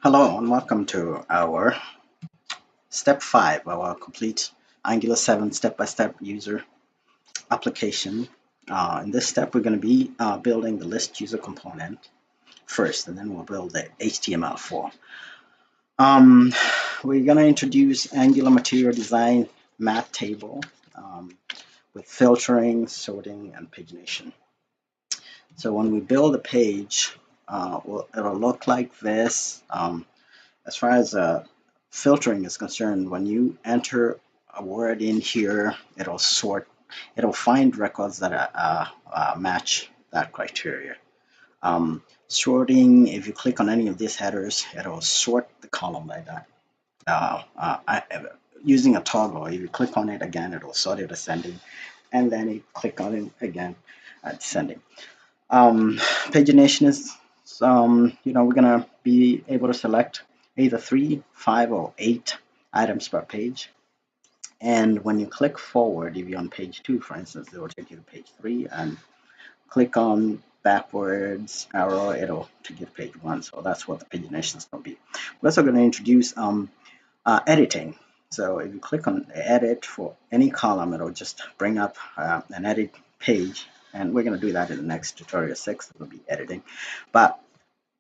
Hello and welcome to our step 5 of our complete Angular 7 step-by-step user application. In this step, we're going to be building the list user component first, and then we'll build the HTML form. We're going to introduce Angular material design MatTable with filtering, sorting, and pagination. So when we build a page, it'll look like this. As far as filtering is concerned, when you enter a word in here, it'll find records that match that criteria. Sorting, if you click on any of these headers, it'll sort the column like that. Using a toggle, if you click on it again, it'll sort it ascending, and then you click on it again, descending. Pagination is, we're gonna be able to select either 3, 5, or 8 items per page. And when you click forward, if you're on page 2, for instance, it will take you to page 3, and click on backwards arrow, it'll take you to page 1. So that's what the pagination is going to be. We're also going to introduce editing. So if you click on edit for any column, it'll just bring up an edit page. And we're going to do that in the next tutorial 6. It will be editing. But,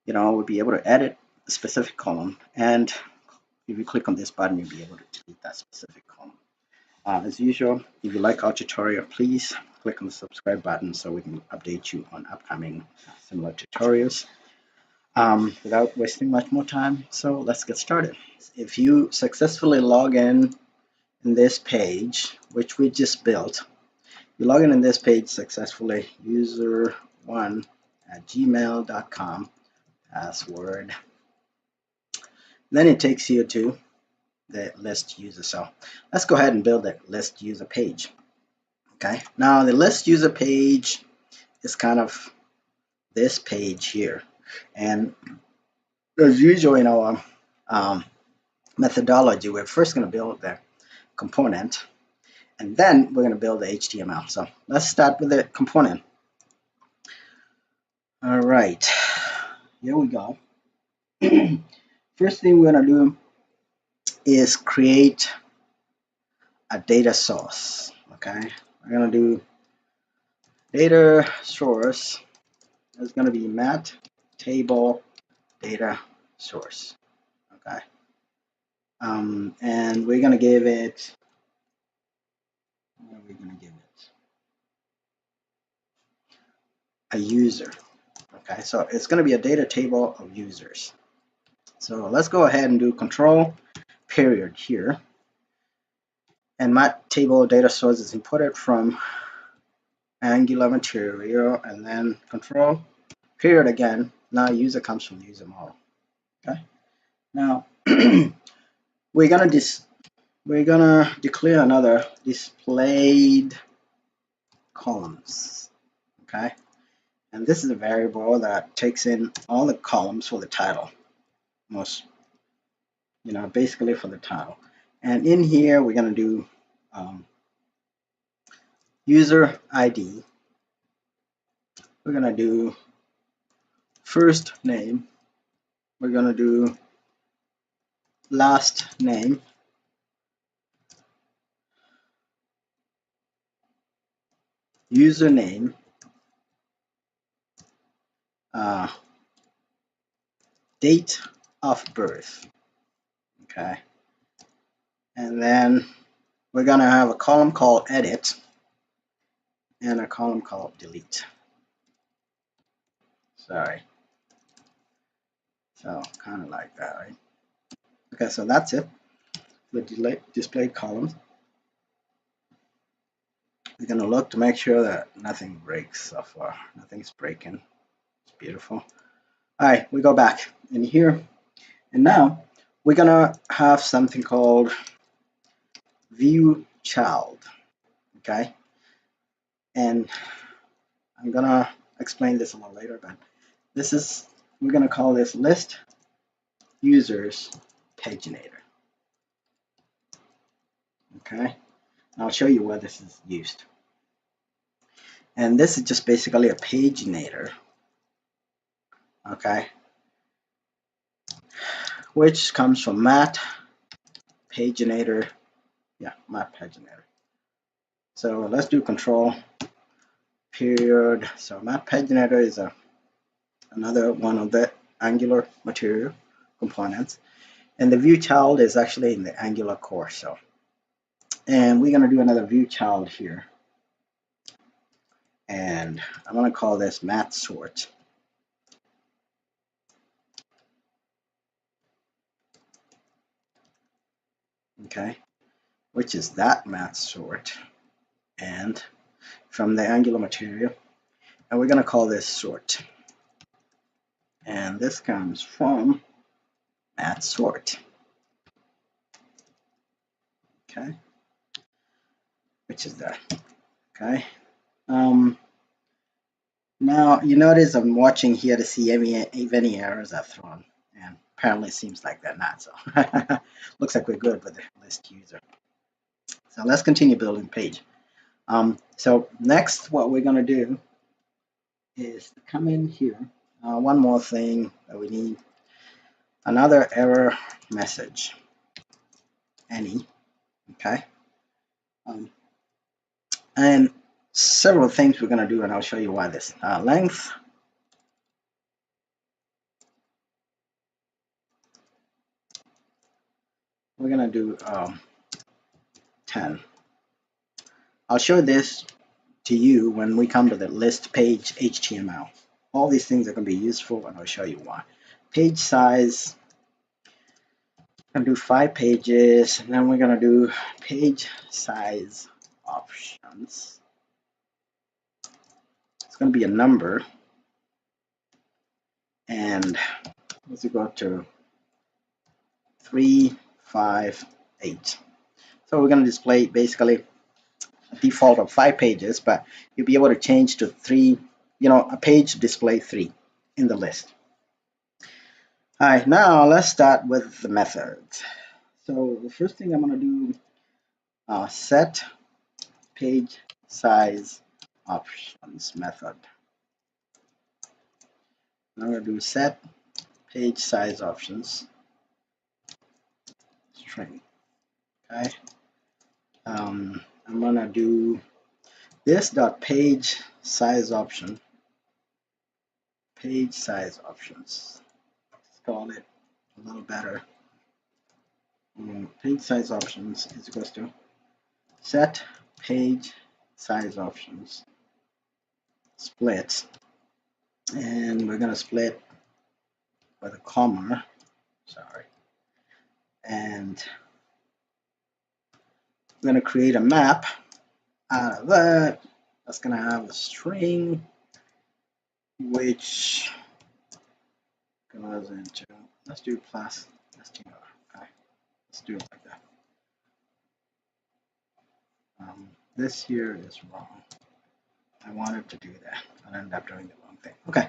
we'll be able to edit a specific column. And if you click on this button, you'll be able to delete that specific column. As usual, if you like our tutorial, please click on the subscribe button so we can update you on upcoming similar tutorials. Without wasting much more time, so let's get started. If you successfully log in this page, which we just built, you log in this page successfully, user1@gmail.com, password. Then it takes you to the list user. So let's go ahead and build a list user page. Okay, now the list user page is kind of this page here. And as usual in our methodology, we're first going to build the component, and then we're going to build the HTML. So let's start with the component. All right, here we go. First thing we're going to do is create a data source. Okay, we're going to do data source. It's going to be MatTable data source. Okay, and we're going to give it. What are we going to give it? A user. Okay, so it's going to be a data table of users. So let's go ahead and do control period here. And MatTable data source is imported from Angular material, and then control period again. Now user comes from user model. Okay. Now we're gonna declare another displayed columns. Okay. And this is a variable that takes in all the columns for the title, basically for the title. And in here, we're going to do user ID. We're going to do first name. We're going to do last name. Username. Date of birth. Okay. And then we're going to have a column called edit and a column called delete. Sorry. So kind of like that, right? Okay, so that's it. The displayed column. We're going to look to make sure that nothing breaks so far. Nothing's breaking. It's beautiful. All right, we go back in here. And now we're going to have something called view child. Okay. And I'm going to explain this a little later, but we're going to call this list users paginator. Okay. I'll show you where this is used. And this is just basically a paginator. Okay. which comes from MatPaginator. Yeah, MatPaginator. So let's do control period. So MatPaginator is another one of the Angular material components, and the view child is actually in the Angular core. So, and we're gonna do another view child here, and I'm gonna call this MatSort. Okay, which is that MatSort, and from the Angular material, and we're gonna call this sort, and this comes from MatSort. Okay, which is that. Okay. Now you notice I'm watching here to see if any errors are thrown, and apparently it seems like they're not. So looks like we're good with the list user. So let's continue building page. So next, what we're going to do is come in here. One more thing that we need: another error message. Any. Okay. And several things we're going to do, and I'll show you why this. Length. We're going to do 10. I'll show this to you when we come to the list page HTML. All these things are going to be useful, and I'll show you why. Page size. I'm going to do 5 pages, and then we're going to do page size options. It's going to be a number, and let's go to 3, 5, 8. So we're going to display basically a default of 5 pages, but you'll be able to change to 3, a page display 3 in the list. All right, now let's start with the methods. So the first thing I'm going to do, set page size options method. I'm going to do set page size options string. Okay. I'm going to do this dot page size option. Page size options. Let's call it a little better. Page size options is equals to set page size options split, and we're going to split with a comma. Sorry. And we're going to create a map out of that. That's going to have a string which goes into, let's do plus str. Okay, let's do it like that. This here is wrong. I wanted to do that. I ended up doing the wrong thing. Okay,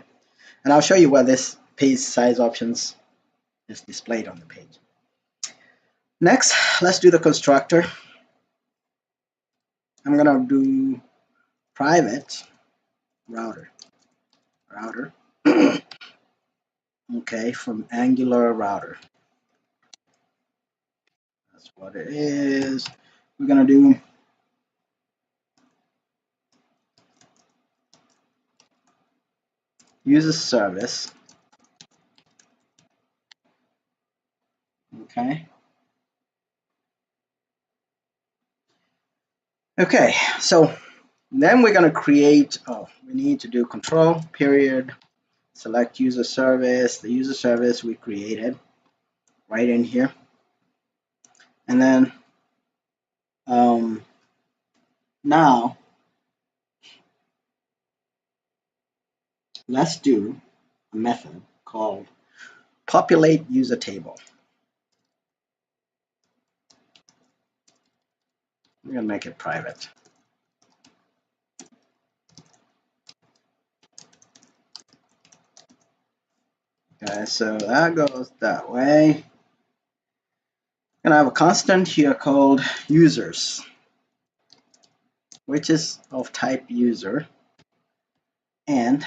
and I'll show you where this page size options is displayed on the page. Next, let's do the constructor. I'm gonna do private router. Okay, from Angular router. That's what it is. We're gonna do user service. Okay. Okay, so then we're going to create, we need to do control period, select user service, the user service we created right in here. And then now let's do a method called populate user table. We're going to make it private. Okay, so that goes that way. I'm going to have a constant here called users, which is of type user, and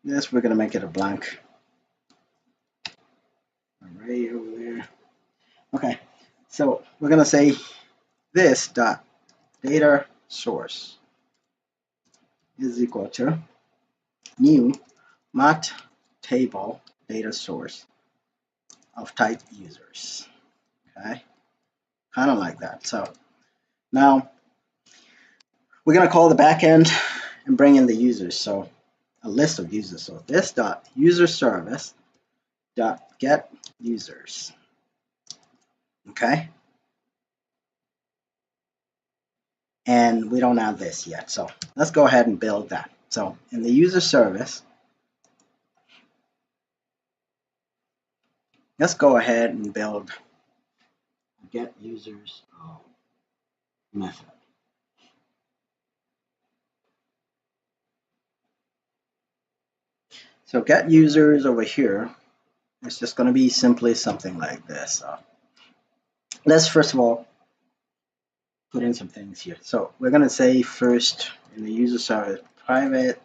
this we're going to make it a blank. So we're going to say this dot data source is equal to new MatTable data source of type users. Okay, kind of like that. So now we're going to call the backend and bring in the users. So a list of users. So this dot user service dot get users. Okay, and we don't have this yet. So let's go ahead and build that. So in the user service, let's go ahead and build get users method. So get users over here, it's just going to be simply something like this. So let's first of all put in some things here. So we're going to say first in the user service private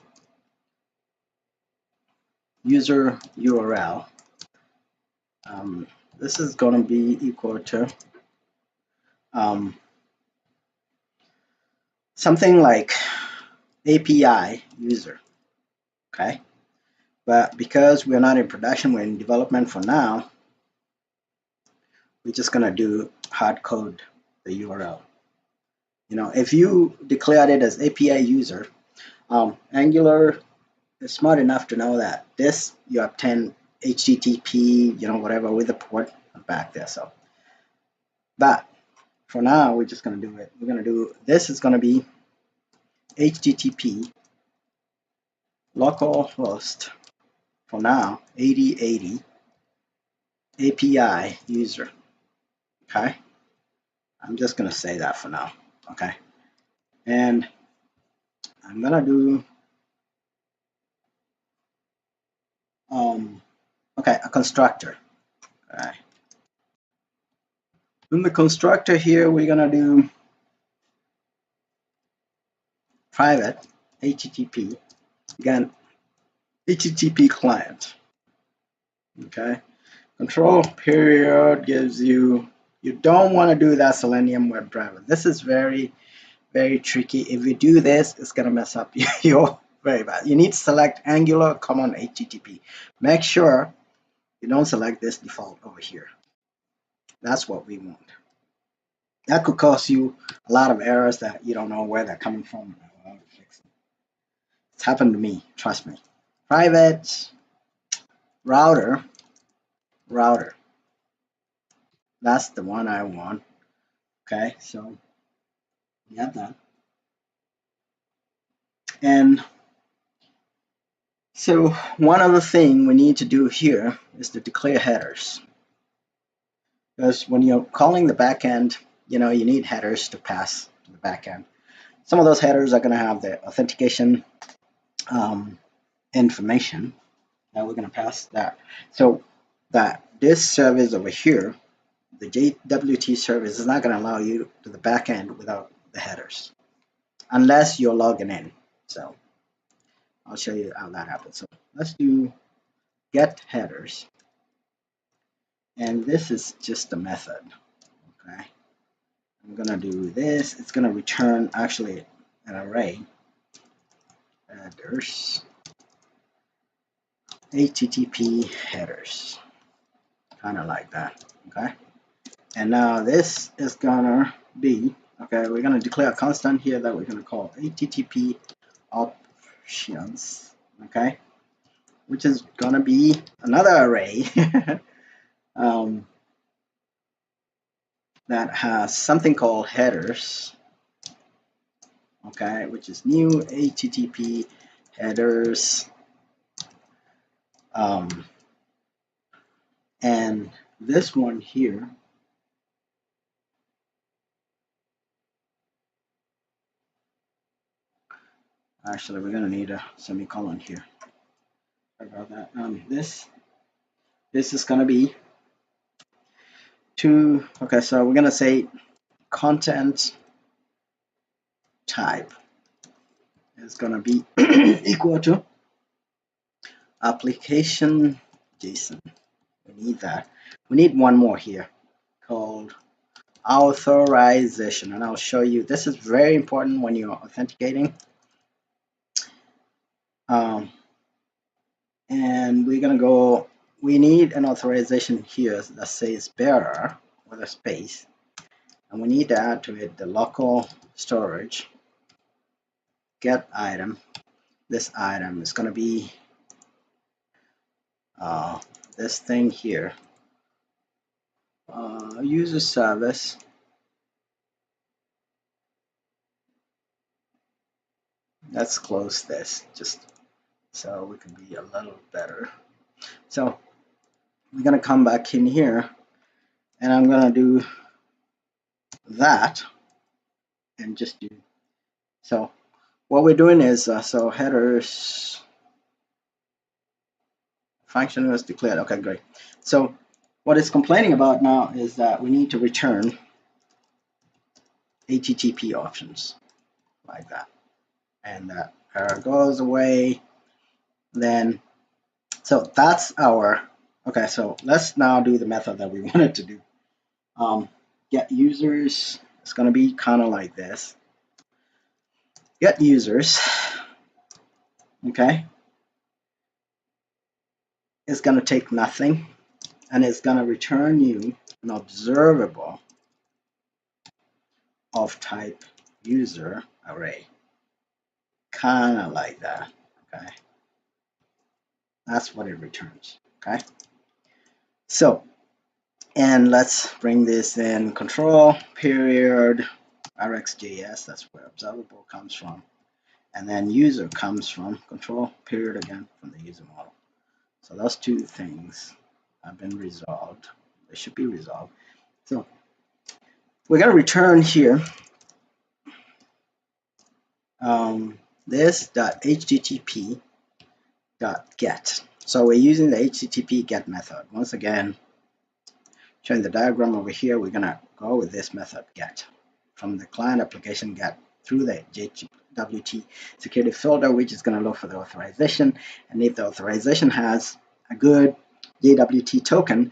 user URL. This is going to be equal to something like API user. Okay, but because we're not in production, we're in development for now, we're just going to do hard code the URL. You know, if you declared it as API user, Angular is smart enough to know that this you obtain HTTP, you know, whatever with the port back there. So, but for now, we're just going to do it. We're going to do this is going to be HTTP localhost for now 8080 API user. Okay, I'm just going to say that for now. Okay, and I'm going to do okay, a constructor. Okay. In the constructor here, we're gonna do private HTTP. Again, HTTP client. Okay. Control period gives you don't want to do that Selenium WebDriver. This is very, very tricky. If you do this, it's gonna mess up your very bad. You need to select Angular common HTTP. Make sure you don't select this default over here. That's what we want. That could cause you a lot of errors that you don't know where they're coming from. It's happened to me, trust me. Private router. That's the one I want. Okay, so we have that. And so one other thing we need to do here is to declare headers. Because when you're calling the backend, you know, you need headers to pass to the backend. Some of those headers are going to have the authentication information that we're going to pass that. So that this service over here, the JWT service, is not going to allow you to the backend without the headers, unless you're logging in. So I'll show you how that happens. So let's do get headers, and this is just a method. Okay, I'm gonna do this. It's gonna return actually an array headers, HTTP headers, kind of like that. Okay, and now this is gonna be okay. We're gonna declare a constant here that we're gonna call HTTP options. Okay, which is gonna be another array that has something called headers. Okay, which is new HTTP headers, and this one here actually we're gonna need a semicolon here. Sorry about that. This is gonna be two. Okay, so we're gonna say content type is gonna be equal to application JSON. We need that. We need one more here called authorization, and I'll show you. This is very important when you're authenticating. And we're gonna go. We need an authorization here that says bearer with a space, and we need to add to it the local storage get item. This item is gonna be this thing here, user service. Let's close this just so we can be a little better. So we're gonna come back in here, and I'm gonna do that and just do. So what we're doing is so headers function was declared. Okay, great. So what it's complaining about now is that we need to return HTTP options like that, and that error goes away. Then so that's our okay. So let's now do the method that we wanted to do. Get users. It's going to be kind of like this. Get users. Okay. It's going to take nothing, and it's going to return you an observable of type user array. Kind of like that. Okay. That's what it returns. Okay. So, and let's bring this in control period RxJS. That's where observable comes from. And then user comes from control period again from the user model. So those two things have been resolved. They should be resolved. So we're going to return here this .http.get. So we're using the HTTP get method. Once again, showing the diagram over here, we're going to go with this method get from the client application get through the JWT security filter, which is going to look for the authorization. And if the authorization has a good JWT token,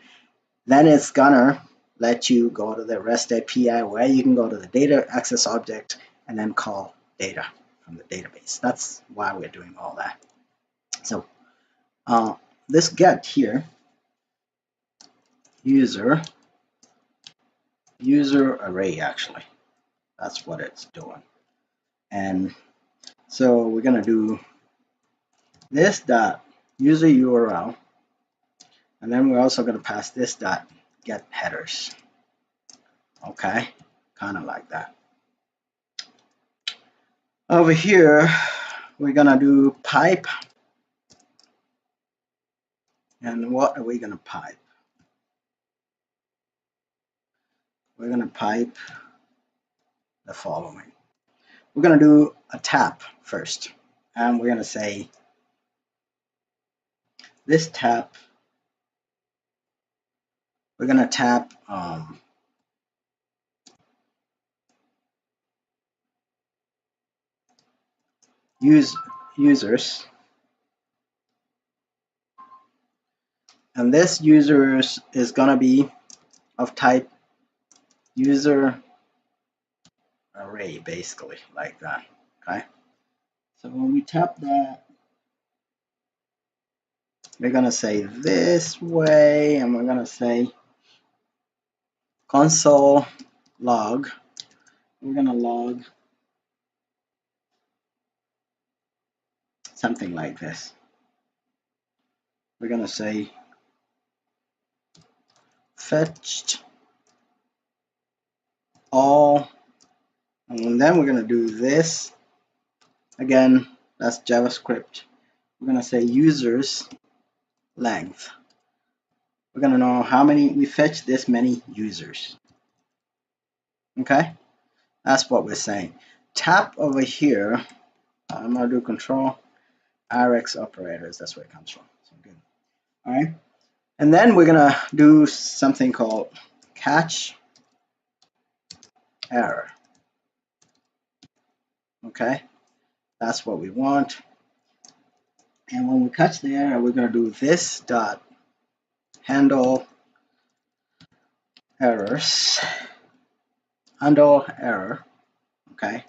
then it's going to let you go to the REST API where you can go to the data access object and then call data from the database. That's why we're doing all that. So this get here, user array, actually, that's what it's doing. And so we're going to do this dot user URL, and then we're also going to pass this dot get headers. Okay, kind of like that. Over here, we're going to do pipe. And what are we going to pipe? We're going to pipe the following. We're going to do a tap first, and we're going to say this tap, we're going to tap users, and this users is going to be of type user array, basically like that. Okay, so when we tap that, we're going to say this way, and we're going to say console log. We're going to log something like this. We're going to say fetched all, and then we're going to do this again. That's JavaScript. We're going to say users length. We're going to know how many we fetch this many users. Okay, that's what we're saying. Tap over here. I'm going to do control RX operators. That's where it comes from. So good. All right, and then we're going to do something called catch error. Okay, that's what we want. And when we catch the error, we're going to do this dot handle errors. handle error, okay?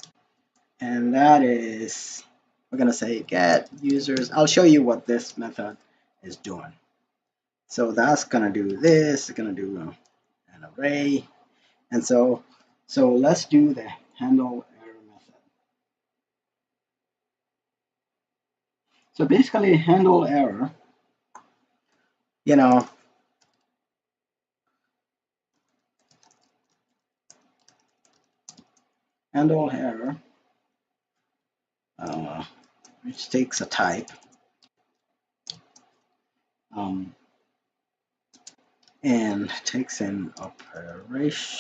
And that is, we're gonna say get users. I'll show you what this method is doing. So that's gonna do this, it's gonna do an array. And so let's do the handle error method. So basically handle error, you know, handle error, which takes a type, and takes an operation,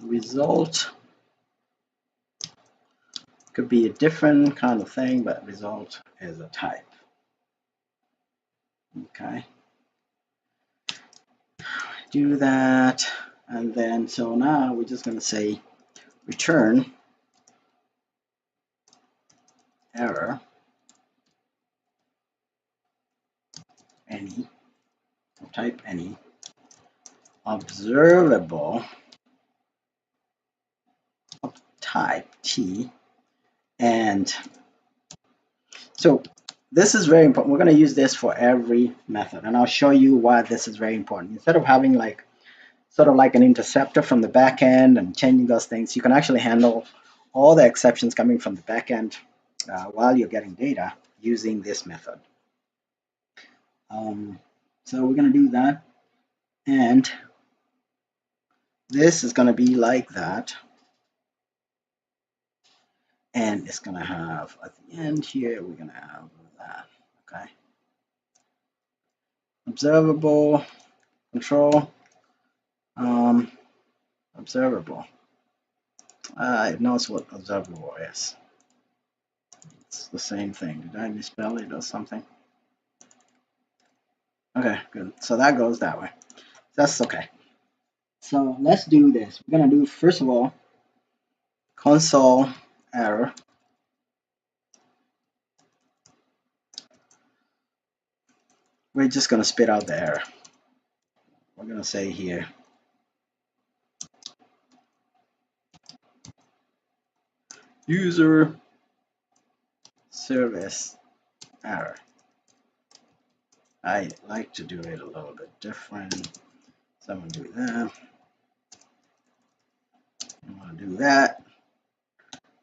result. Could be a different kind of thing, but result is a type. Okay. Do that, and then so now we're just going to say return error any, type any, observable of type T. And so this is very important. We're going to use this for every method, and I'll show you why this is very important. Instead of having like sort of like an interceptor from the back end and changing those things, you can actually handle all the exceptions coming from the back end while you're getting data using this method. So we're going to do that, and this is going to be like that, and it's going to have at the end here, we're going to have that. Okay, observable control, observable. It knows what observable is. It's the same thing. Did I misspell it or something? Okay, good. So that goes that way. That's okay. So let's do this. We're going to do, first of all, console error. We're just going to spit out the error. We're going to say here, user service error. I like to do it a little bit different. So I'm going to do that. I'm going to do that.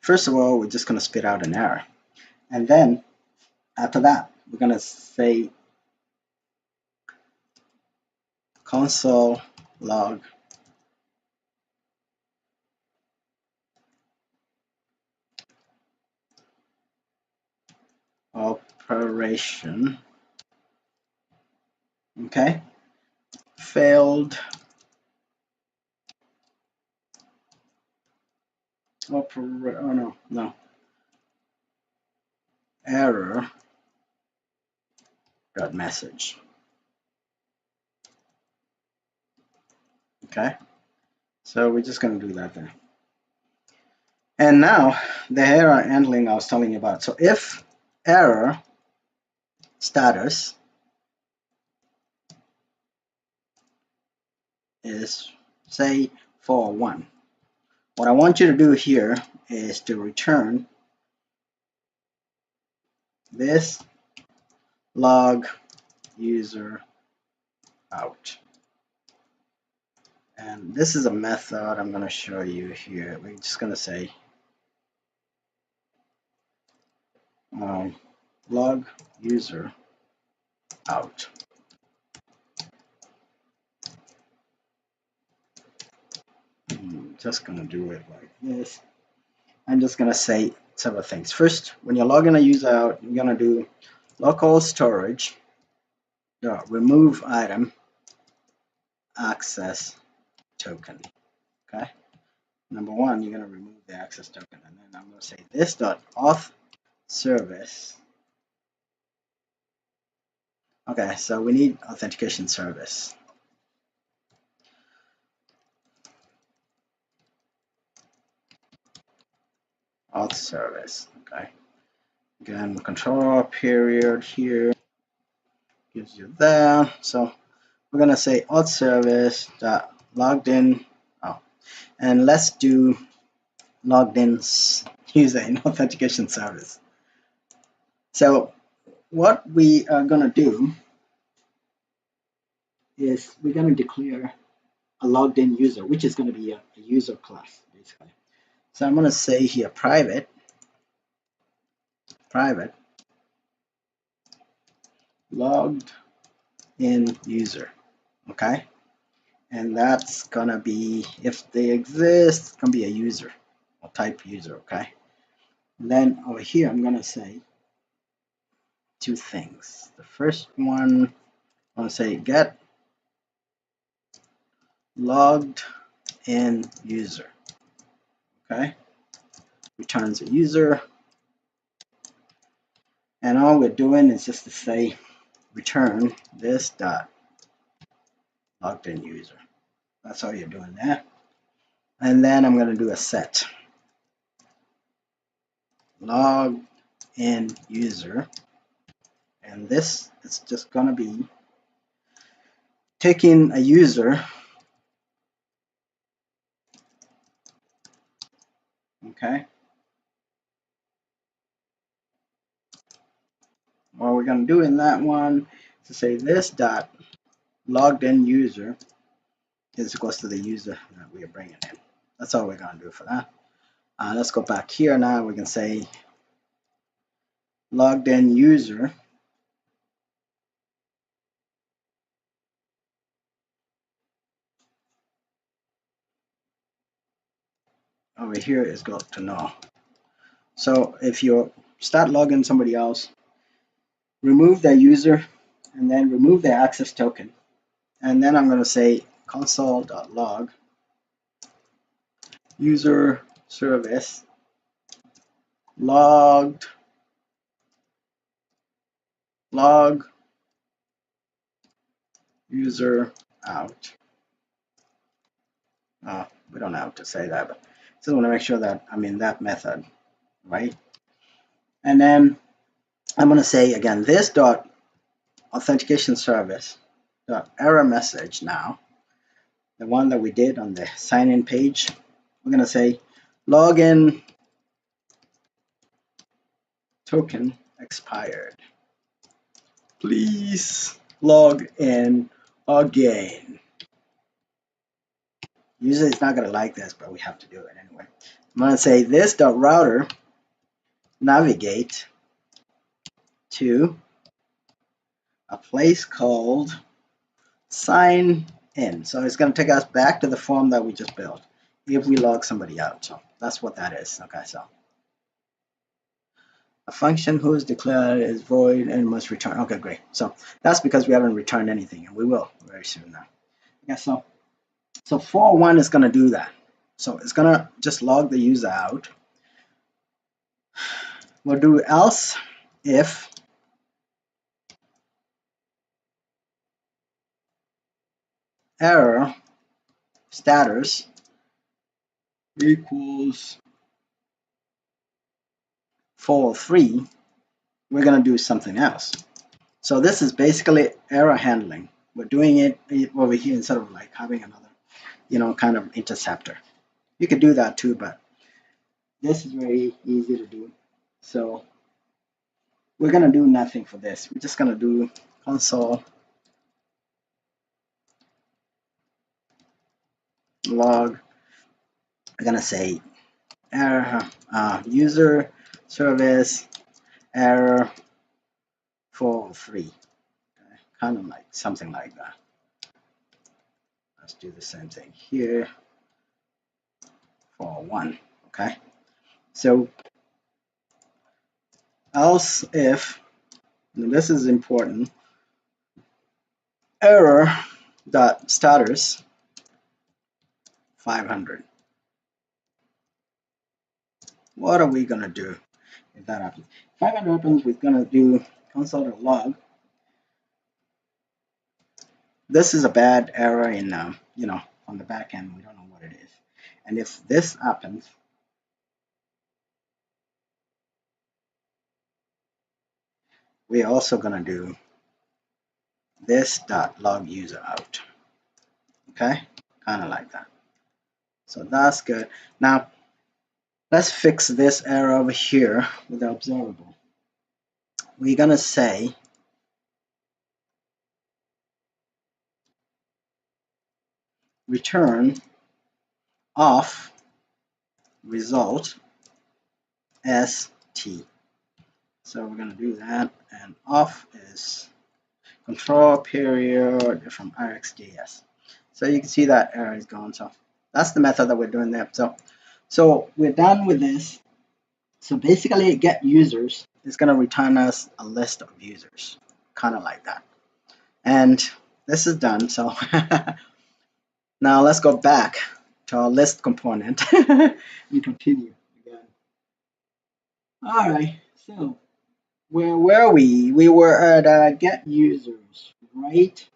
First of all, we're just going to spit out an error. And then after that, we're going to say console log operation, okay, failed error dot message. Okay, so we're just going to do that there. And now the error handling I was telling you about. So if error status is say 401, what I want you to do here is to return this log user out. And this is a method I'm going to show you here. We're just going to say log user out. I'm just going to do it like this. I'm just going to say several things. First, when you're logging a user out, you're going to do local storage remove item access token. Okay. Number one, you're going to remove the access token, and then I'm going to say this dot auth service. Okay, so we need authentication service. Auth service. Okay. Again, control period here gives you that. So we're gonna say auth service dot logged in. Oh, and let's do logged in user in authentication service. So what we are gonna do is we're gonna declare a logged in user, which is gonna be a user class basically. So I'm gonna say here private logged in user, okay? And that's gonna be, if they exist, it's gonna be a user or type user, okay? And then over here, I'm gonna say two things. The first one, I'm gonna say get logged in user, okay? Returns a user. And all we're doing is just to say return this dot logged in user. That's all you're doing there. And then I'm gonna do a set log in user, and this is just gonna be taking a user, okay? What we're gonna do in that one is to say this dot logged in user is equals to the user that we are bringing in. That's all we're gonna do for that. Let's go back here now. We can say logged in user over here is equal to null. So if you start logging somebody else, remove their user and then remove their access token. And then I'm going to say console.log user service log user out. We don't have to say that, but just want to make sure that I'm in that method, right? And then I'm going to say again this dot authentication service dot error message now, the one that we did on the sign in page. We're going to say login token expired. Please log in again. Usually it's not going to like this, but we have to do it anyway. I'm going to say this dot router navigate to a place called sign in. So it's going to take us back to the form that we just built if we log somebody out. So that's what that is. Okay, so a function whose declared is void and must return. Okay, great. So that's because we haven't returned anything, and we will very soon now. Okay, so for one is going to do that. So it's going to just log the user out. We'll do else if error status equals 403. We're going to do something else. So this is basically error handling. We're doing it over here instead of like having another, kind of interceptor. You could do that too, but this is very easy to do. So we're going to do nothing for this. We're just going to do console log. We're going to say error user service error 403. Okay. Kind of like something like that. Let's do the same thing here for 1. Okay. So else if, and this is important, error dot status 500. What are we gonna do if that happens? If 500 happens, we're gonna do console.log. This is a bad error in on the back end. We don't know what it is. And if this happens, we're also gonna do this dot log user out. Okay, kind of like that. So that's good. Now let's fix this error over here with the observable. We're gonna say return off result st. So we're gonna do that, and off is control period from RxJS. So you can see that error is gone. So that's the method that we're doing there. So we're done with this. So basically, get users is going to return us a list of users, kind of like that. And this is done. So now let's go back to our list component and continue again. All right. So where were we? We were at get users, right?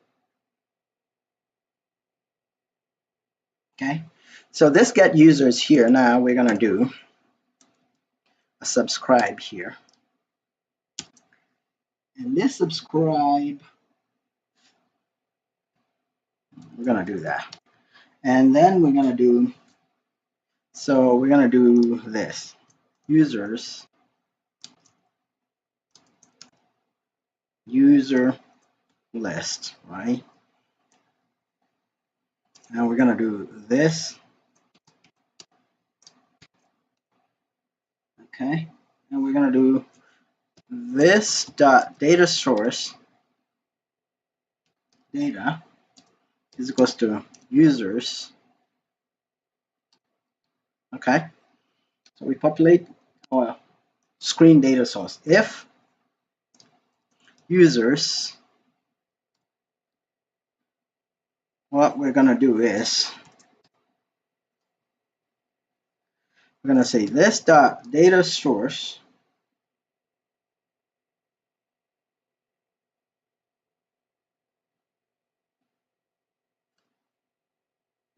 Okay. So this get users here. Now we're going to do a subscribe here. And this subscribe, we're going to do that. And then we're going to do, so we're going to do this, users, user list, right? And we're going to do this. Okay. And we're going to do this dot data source data is equals to users. Okay. So we populate our screen data source. If users, what we're going to do is we're going to say this dot data source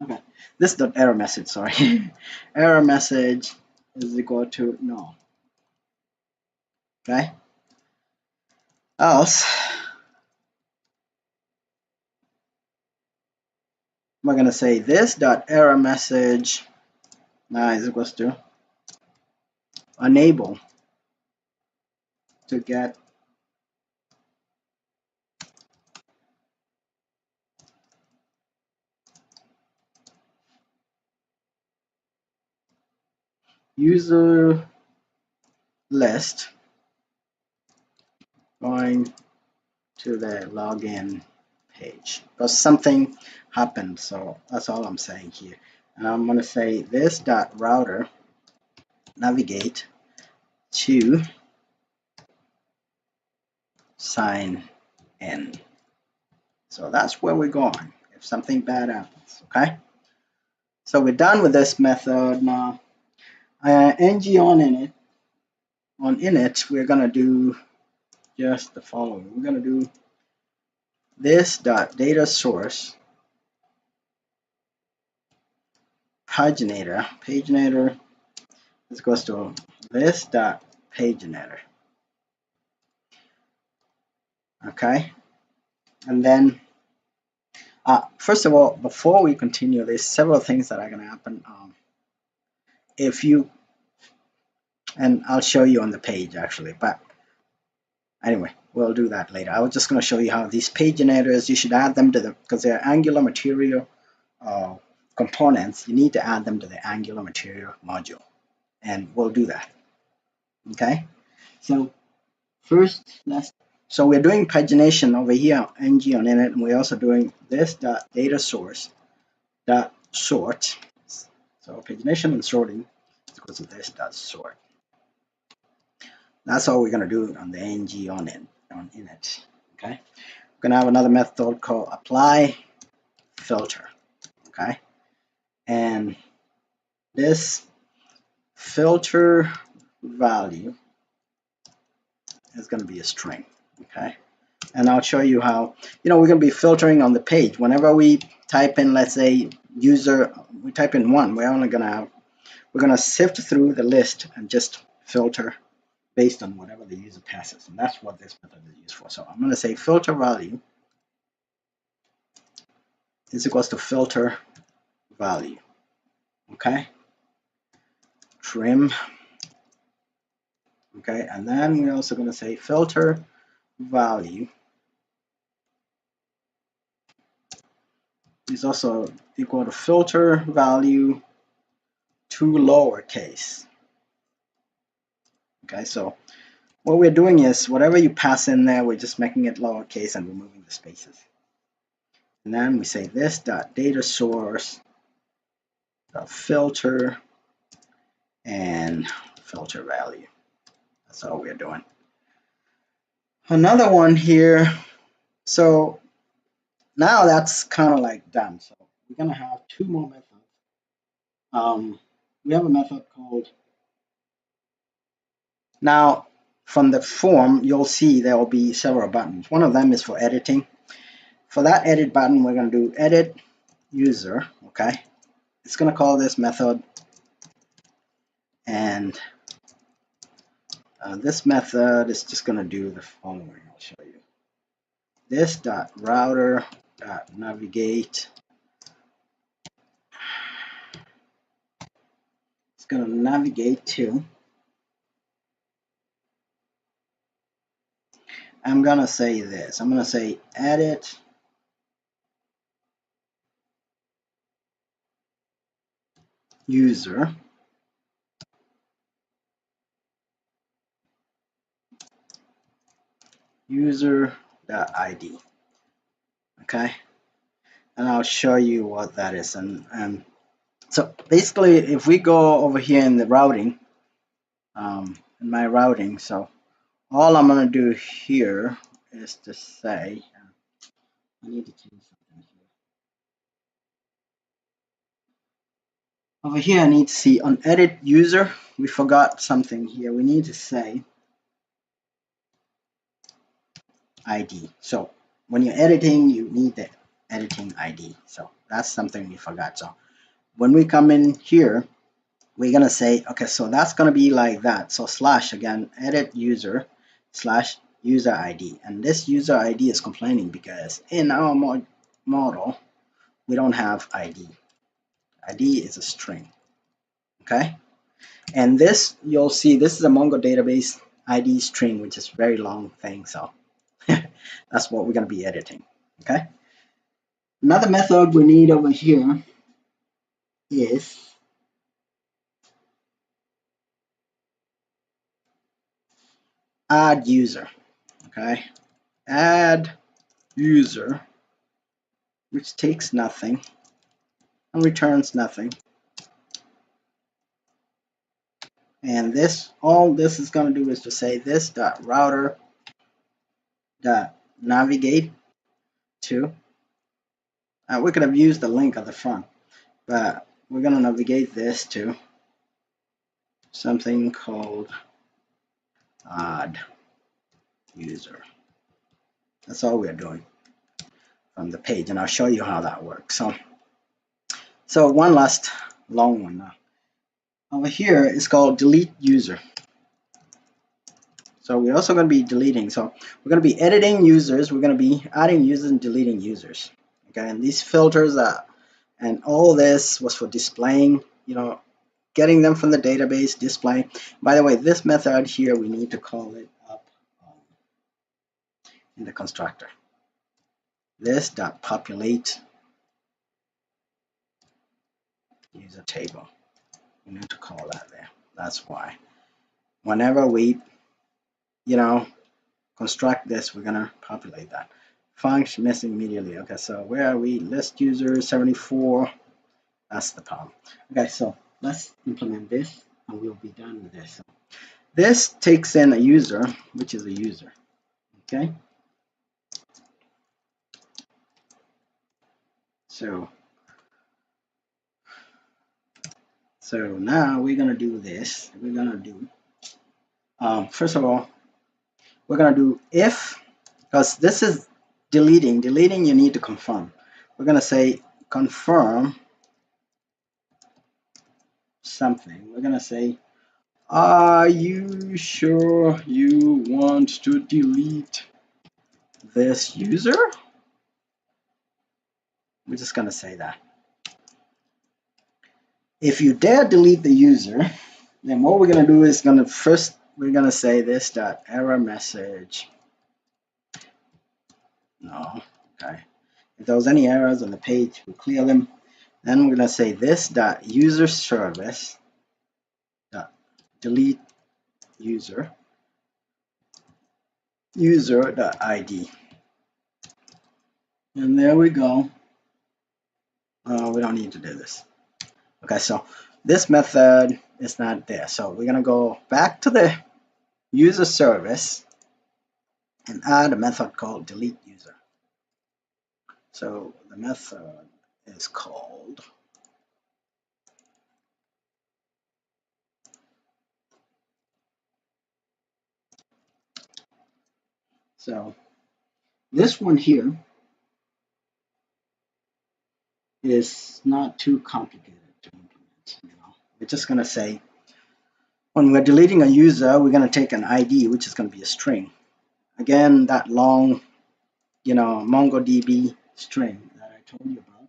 okay, this dot error message, sorry. Error message is equal to no. Okay. Else we're going to say this dot error message now is equals to unable to get user list going to the login page because something happened. So that's all I'm saying here. And I'm going to say this dot router navigate to sign in. So that's where we're going if something bad happens. Okay. So we're done with this method now. ng on init, we're going to do just the following. We're going to do this dot data source paginator is equals to this dot paginator. Okay, and then first of all, before we continue, there's several things that are going to happen. If you, and I'll show you on the page actually, but anyway, we'll do that later. I was just going to show you how these paginators, you should add them to the, because they're Angular material components, you need to add them to the Angular material module, and we'll do that. Okay, so first so we're doing pagination over here, ng on init, and we're also doing this dot data source dot sort. So pagination and sorting is equal to this dot sort. That's all we're going to do on the ng on init. Okay, we're going to have another method called apply filter. Okay, and this filter value is going to be a string. Okay, and I'll show you how, we're going to be filtering on the page. Whenever we type in, let's say user, we type in 1, we're going to sift through the list and just filter based on whatever the user passes, and that's what this method is used for. So I'm going to say filter value is equals to filter value. Okay, trim. Okay, and then we're also going to say filter value is also equal to filter value to lowercase. Okay, so what we're doing is whatever you pass in there, we're just making it lowercase and removing the spaces. And then we say this dot data source dot filter and filter value. That's all we're doing. Another one here. So now that's kind of like done. So we're gonna have two more methods. We have a method called, now from the form you'll see there will be several buttons. One of them is for editing. For that edit button, we're going to do edit user. Okay, it's going to call this method, and this method is just going to do the following. I'll show you. This dot router dot navigate. It's going to navigate to. I'm going to say this. I'm going to say edit user user.id. Okay, and I'll show you what that is. And so basically, if we go over here in the routing, in my routing, so all I'm going to do here is to say, I need to change something here. Over here, I need to see on edit user, we forgot something here. We need to say ID. So when you're editing, you need the editing ID. So that's something we forgot. So when we come in here, we're going to say, okay, so that's going to be like that. So slash again, edit user slash user ID. And this user ID is complaining because in our model, we don't have ID. ID is a string. Okay. And this, you'll see, this is a Mongo database ID string, which is a very long thing. So that's what we're going to be editing. Okay. Another method we need over here is add user. Okay. Add user, which takes nothing and returns nothing. And this, all this is going to do is to say this dot router dot navigate to. We could have used the link at the front, but we're going to navigate this to something called add user. That's all we're doing from the page, and I'll show you how that works. So one last long one now. Over here is called delete user. So we're also going to be deleting. So we're going to be editing users. We're going to be adding users and deleting users. Okay, and these filters and all this was for displaying, getting them from the database, displaying. By the way, this method here, we need to call it up in the constructor. This dot populate user table. We need to call that there. That's why. Whenever we, construct this, we're gonna populate that. Function missing immediately. Okay, so where are we? List user 74. That's the problem. Okay, so let's implement this and we'll be done with this. This takes in a user, which is a user. Okay. So now we're gonna do this. We're gonna do first of all, we're gonna do if, because this is deleting. Deleting, you need to confirm. We're gonna say confirm something. We're gonna say Are you sure you want to delete this user? We're just going to say that. If you dare delete the user, then what we're going to do is we're going to say this dot error message. No, okay. If there was any errors on the page, we'll clear them. Then we're going to say this dot user service dot delete user dot id. And there we go. We don't need to do this. Okay, so this method is not there. So we're going to go back to the user service and add a method called delete user. So the method is called this one here is not too complicated to implement. We're just going to say when we're deleting a user, we're going to take an ID, which is going to be a string. Again, that long, MongoDB string that I told you about.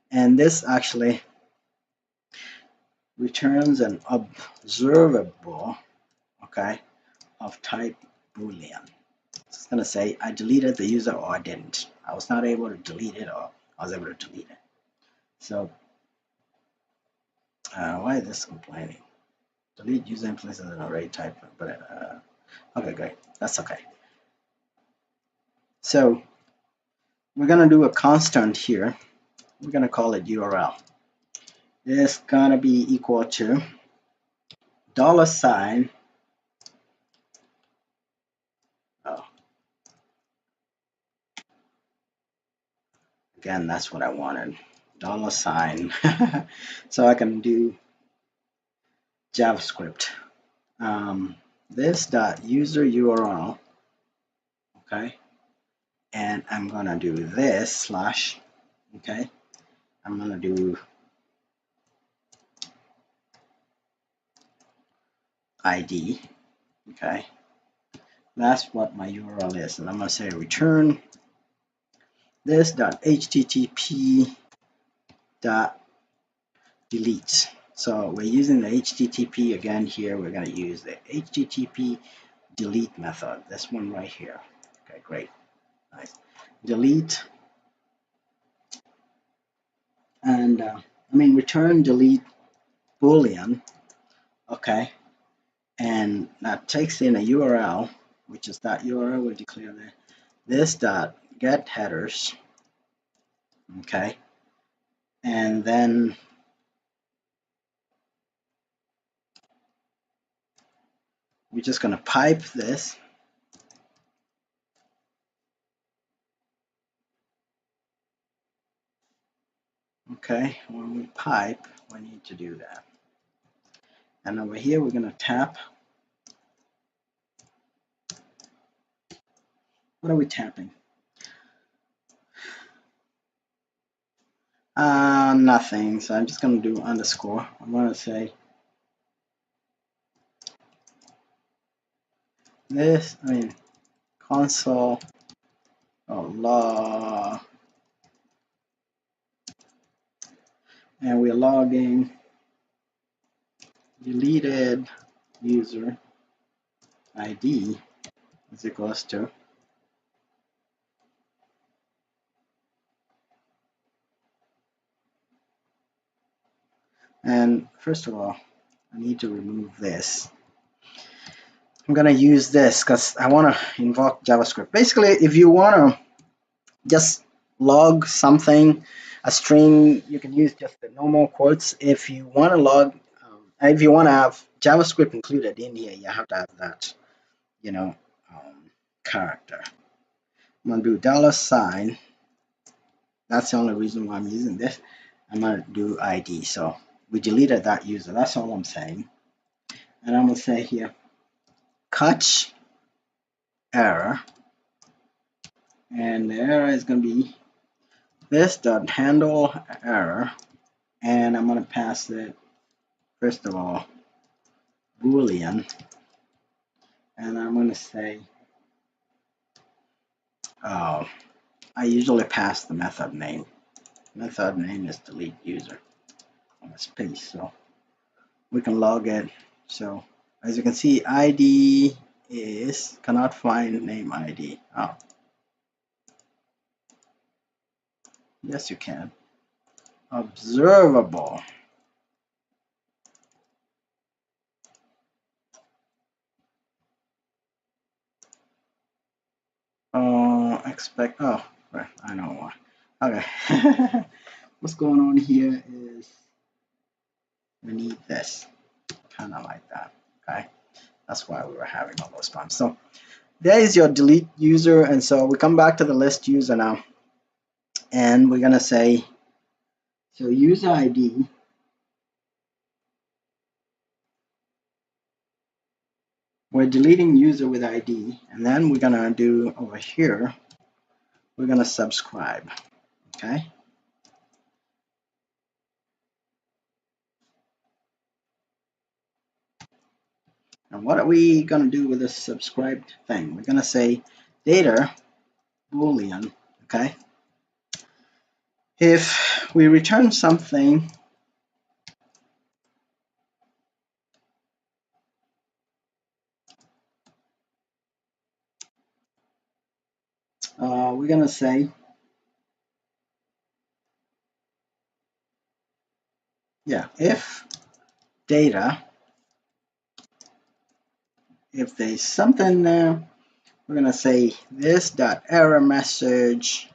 And this actually returns an observable, okay, of type Boolean. It's going to say I deleted the user or I didn't. I was not able to delete it or I was able to delete it. So why is this complaining? Delete user in place of an array type, but okay, great. That's okay. So we're going to do a constant here. We're going to call it URL. It's going to be equal to $. Oh, again, that's what I wanted. $. So I can do JavaScript. This dot user URL, okay, and I'm gonna do this slash, okay, I'm gonna do ID, okay, that's what my URL is, and I'm gonna say return this dot http dot delete. So we're using the HTTP again here. We're going to use the HTTP delete method. This one right here. Okay, great. Nice. Delete and return delete Boolean. Okay, and that takes in a URL, which is that URL. We'll declare there. This dot get headers. Okay, and then we're just going to pipe this. Okay, when we pipe, we need to do that. And over here, we're going to tap. What are we tapping? Nothing. So I'm just going to do underscore. I'm going to say this, console log, and we're logging deleted user ID is equals to and first of all I need to remove this. I'm gonna use this because I want to invoke JavaScript. Basically, if you want to just log something, a string, you can use just the normal quotes. If you want to log, if you want to have JavaScript included in here, you have to have that, character. I'm gonna do $. That's the only reason why I'm using this. I'm gonna do ID. So we deleted that user. That's all I'm saying. And I'm gonna say here, catch error, and the error is gonna be this dot handle error, and I'm gonna pass it first of all Boolean, and I'm going to say I usually pass the method name. Method name is delete user. Space, so we can log it. So as you can see, ID is cannot find name ID. Oh, yes you can. Observable. Expect. Oh, right. I know why. Okay. What's going on here is we need this, kind of like that. Okay. That's why we were having all those problems. So there is your delete user, and so we come back to the list user now, and we're gonna say so user ID. We're deleting user with ID, and then we're gonna do over here, we're gonna subscribe. Okay. And what are we gonna do with this subscribed thing? We're gonna say data Boolean. Okay. If we return something we're gonna say if data, if there's something there, we're gonna say this dot error message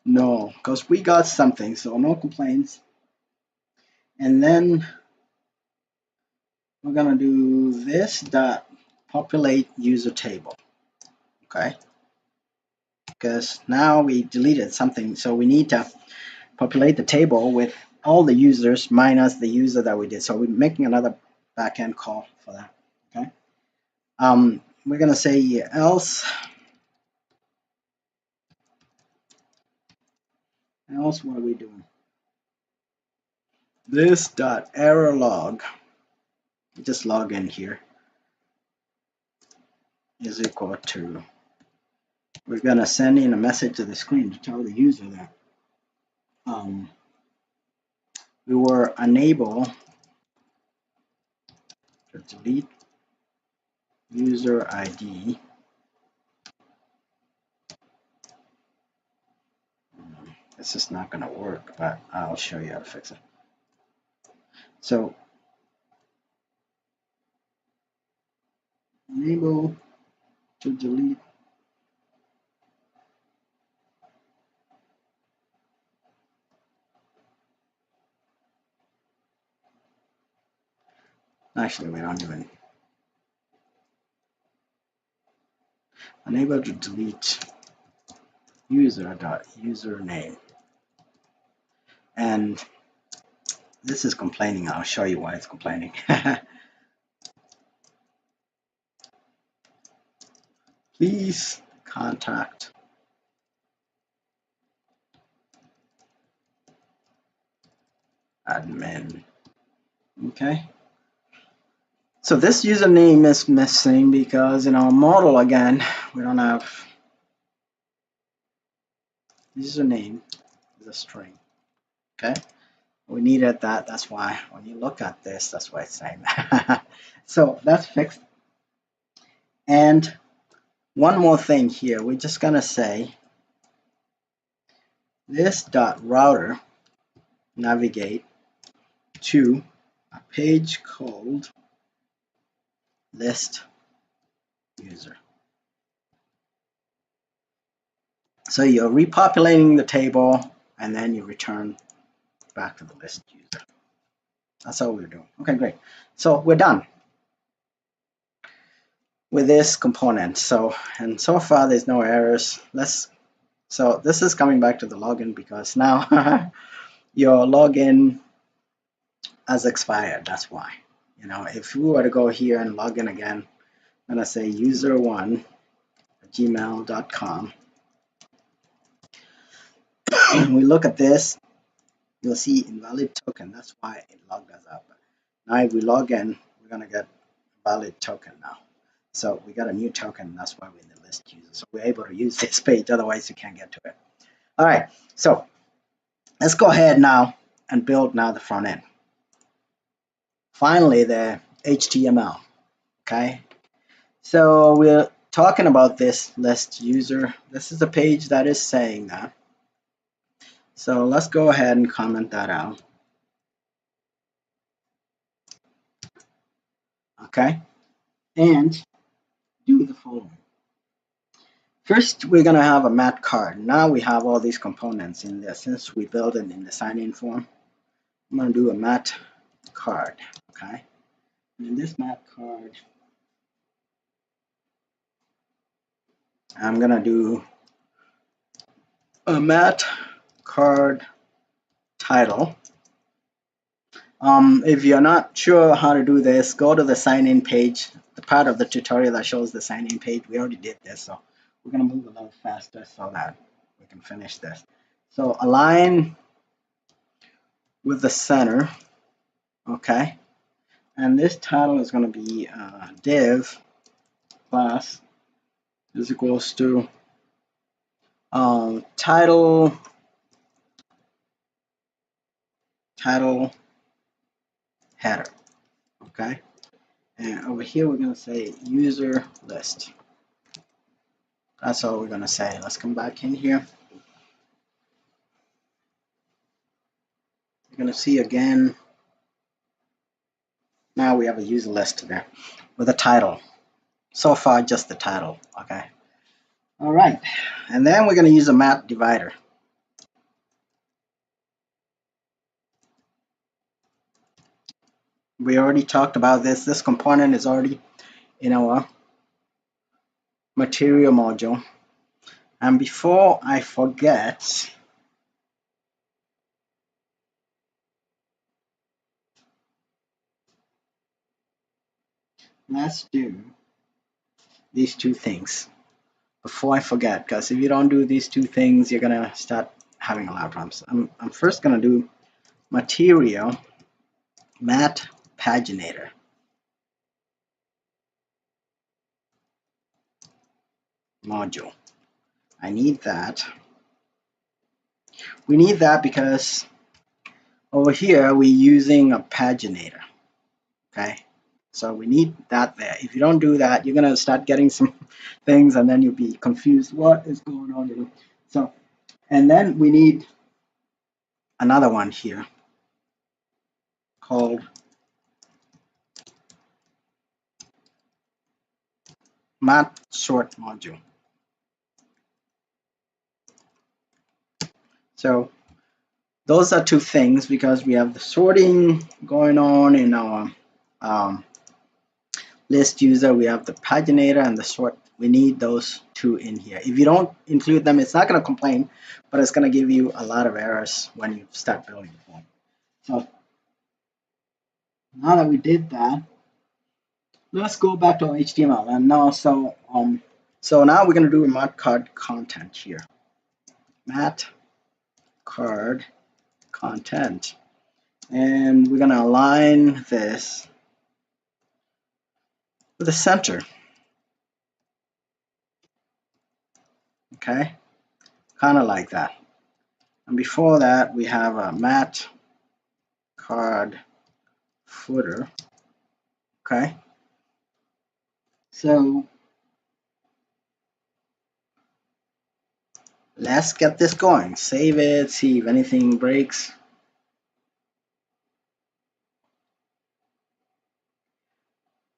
no, because we got something, so no complaints. And then we're gonna do this dot populate user table. Okay, because now we deleted something, so we need to populate the table with all the users minus the user that we did. So we're making another backend call for that. Okay. We're gonna say else what are we doing? This dot error log, just log in here, is equal to, we're gonna send in a message to the screen to tell the user that we were unable to delete user ID. This is not gonna work, but I'll show you how to fix it. So unable to delete actually we don't even unable to delete user.username, and this is complaining. I'll show you why it's complaining. Please contact admin. Okay, so this username is missing because in our model, again, we don't have username is a string. Okay, we needed that. That's why when you look at this, that's why it's saying that. So that's fixed. And one more thing here, we're just gonna say this dot router navigate to a page called list user. So you're repopulating the table and then you return back to the list user. That's all we're doing. Okay, great. So we're done with this component. So, and so far there's no errors. So this is coming back to the login because now your login has expired. That's why. You know, if we were to go here and log in again, I'm gonna say user1@gmail.com. When we look at this, you'll see invalid token. That's why it logged us up. Now if we log in, we're gonna get valid token now. So we got a new token, that's why we're in the list user. So we're able to use this page, otherwise you can't get to it. All right, so let's go ahead now and build now the front end. Finally, the HTML, okay? So we're talking about this list user. This is the page that is saying that. So let's go ahead and comment that out. Okay, and do the following. First, we're going to have a mat card. Now we have all these components in there since we built it in the sign-in form. I'm going to do a mat card, okay? And in this mat card, I'm going to do a mat card title. If you're not sure how to do this, go to the sign-in page, the part of the tutorial that shows the sign-in page. We already did this, so we're going to move a little faster so that we can finish this. So align with the center, okay? And this title is going to be div class is equals to title header, okay? And over here we're going to say user list. That's all we're going to say. Let's come back in here. You're going to see again, now we have a user list there with a title. So far, just the title, okay? All right, and then we're going to use a map divider. We already talked about this. This component is already in our material module. And before I forget, let's do these two things before I forget, because if you don't do these two things, you're gonna start having a lot of problems. I'm first gonna do material mat paginator. Module. I need that. We need that because over here we're using a paginator, okay? So we need that there. If you don't do that, you're gonna start getting some things and then you'll be confused. What is going on here? So, and then we need another one here called mat sort module. So those are two things because we have the sorting going on in our list user. We have the paginator and the sort. We need those two in here. If you don't include them, it's not going to complain, but it's going to give you a lot of errors when you start building the form. So now that we did that, let's go back to our HTML. And now, so now we're going to do a mat card content here. Mat card content, and we're going to align this with the center. Okay, kind of like that. And before that, we have a mat card footer. Okay, so let's get this going. Save it, see if anything breaks.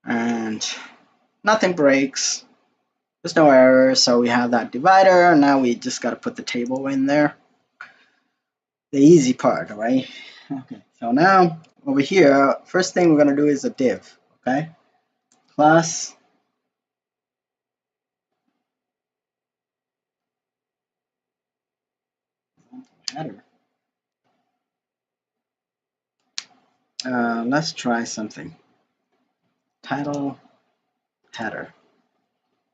And nothing breaks. There's no errors, so we have that divider. Now we just got to put the table in there. The easy part, right? Okay, so now over here, first thing we're going to do is a div, okay? Class header. Let's try something. Title header.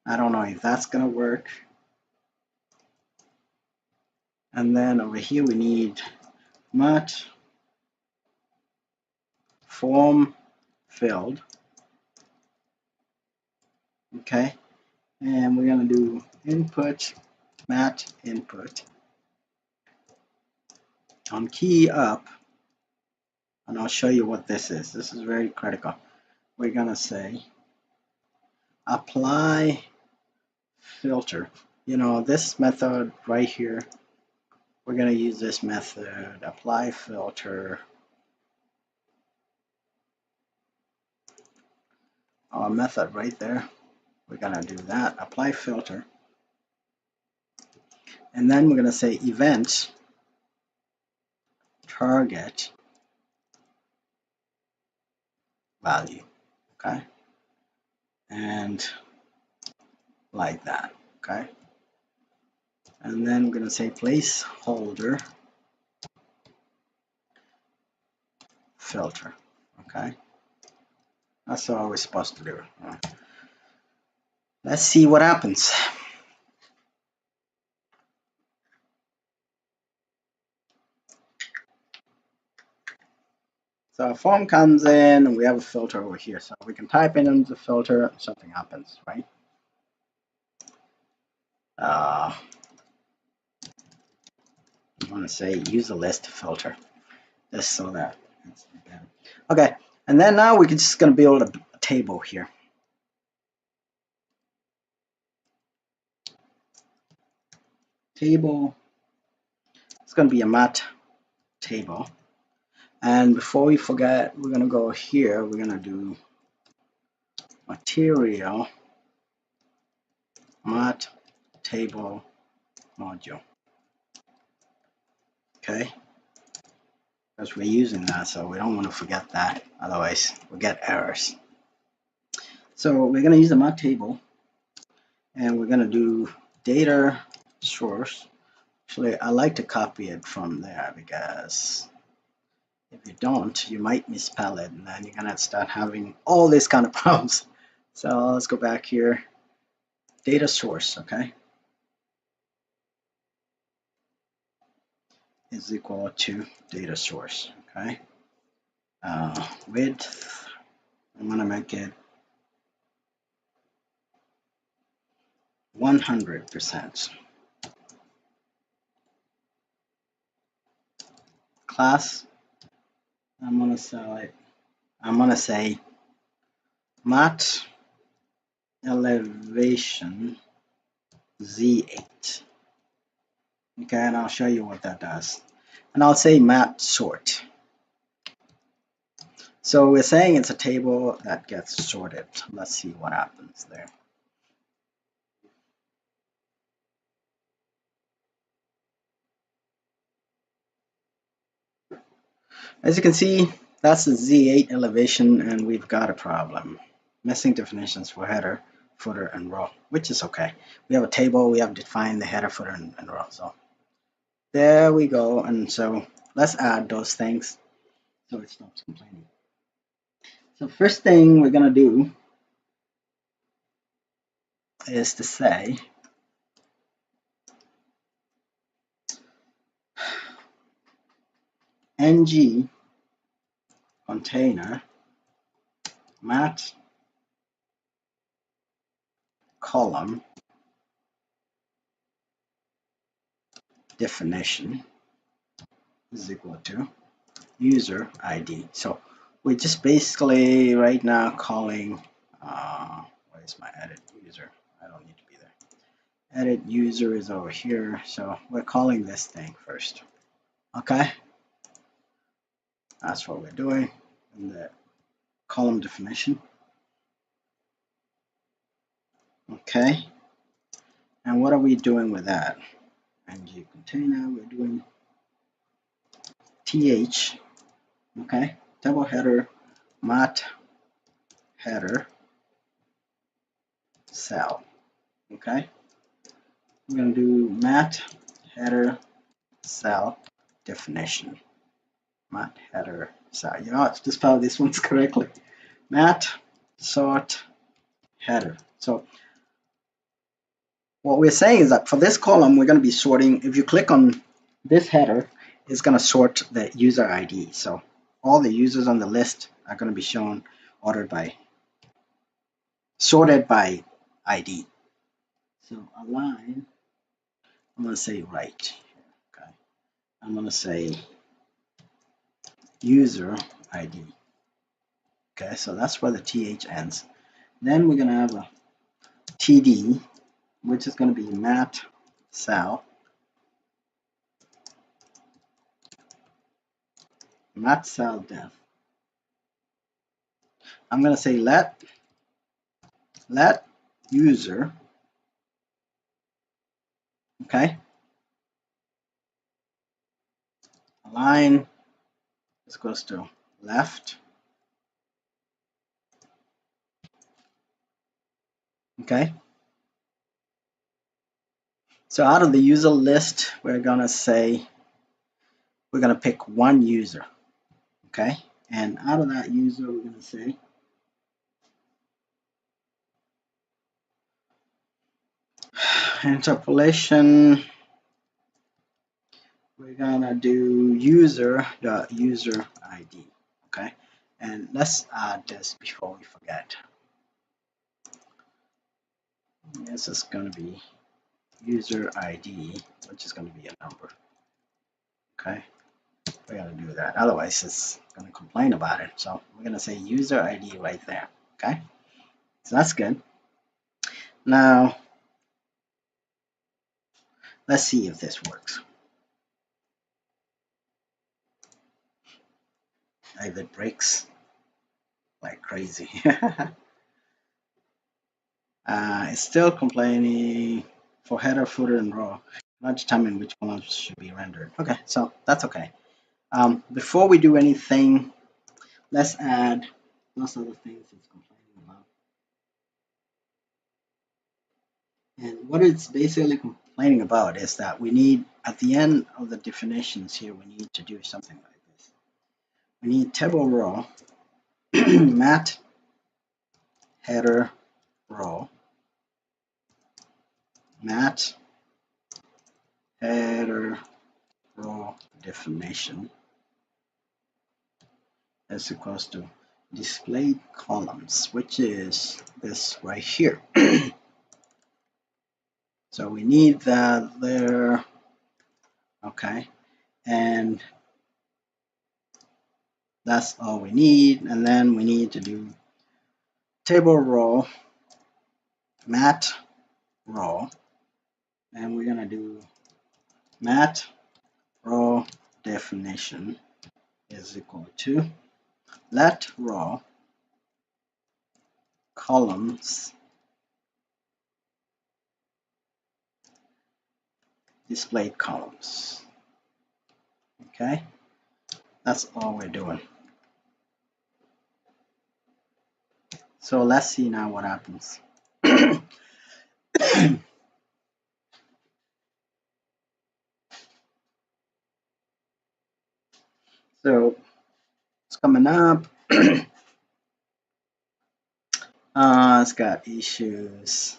I don't know if that's going to work. And then over here we need mat form filled. Okay, and we're going to do input mat input on key up, and I'll show you what this is. This is very critical. We're going to say apply filter. You know, this method right here, we're going to use this method, apply filter. Our method right there, we're going to do that, apply filter. And then we're going to say event target value. Okay, and like that. Okay, and then we're going to say placeholder filter. Okay, that's all we're supposed to do. Let's see what happens. So a form comes in and we have a filter over here. So we can type in into the filter and something happens, right? I want to say use a list filter, just so that it's better. Okay, and then now we're just going to build a table here. Table, it's going to be a MatTable. And before we forget, we're going to go here, we're going to do material MatTable module. Okay, because we're using that, so we don't want to forget that, otherwise we'll get errors. So we're going to use the MatTable, and we're going to do data source. Actually, I like to copy it from there, because if you don't, you might misspell it, and then you're going to start having all these kind of problems. So let's go back here, data source, okay, is equal to data source, okay. Width, I'm going to make it 100%. Class, I'm going to say mat elevation Z8. Okay, and I'll show you what that does. And I'll say mat sort. So we're saying it's a table that gets sorted. Let's see what happens there. As you can see, that's the Z8 elevation, and we've got a problem. Missing definitions for header, footer, and row, which is okay. We have a table, we have defined the header, footer, and row. So there we go. And so let's add those things so it stops complaining. So first thing we're going to do is to say ng container mat column definition is equal to user ID. So we're just basically right now calling what is my edit user? I don't need to be there. Edit user is over here, so we're calling this thing first. Okay, that's what we're doing in the column definition. Okay, and what are we doing with that? ng container, we're doing th, okay, double header mat header cell. Okay, we're going to do mat header cell definition. Mat header cell. You know, I have to spell this one's correctly. Mat sort header. So what we're saying is that for this column, we're going to be sorting. If you click on this header, it's going to sort the user ID. So all the users on the list are going to be shown ordered by, sorted by ID. So align, I'm going to say right. Okay. I'm going to say user ID. Okay, so that's where the TH ends. Then we're going to have a TD, which is going to be mat cell def. I'm going to say let user, okay, align is goes to left. Okay. So out of the user list, we're going to say we're going to pick one user. Okay. And out of that user, we're going to say interpolation. We're going to do user.user ID. Okay. And let's add this before we forget. This is going to be user ID, which is going to be a number. Okay. We got to do that. Otherwise, it's going to complain about it. So we're going to say user ID right there. Okay. So that's good. Now, let's see if this works. If it breaks like crazy. It's still complaining for header, footer, and row. Not determine which columns should be rendered. Okay, so that's okay. Before we do anything, let's add those other things it's complaining about. And what it's basically complaining about is that we need, at the end of the definitions here, we need to do something like this. We need table row, mat header row, mat header row definition is equals to displayed columns, which is this right here. So we need that there. Okay, and that's all we need. And then we need to do table row mat row, and we're gonna do mat row definition is equal to let row columns displayed columns. Okay, that's all we're doing. So let's see now what happens. So it's coming up. It's got issues.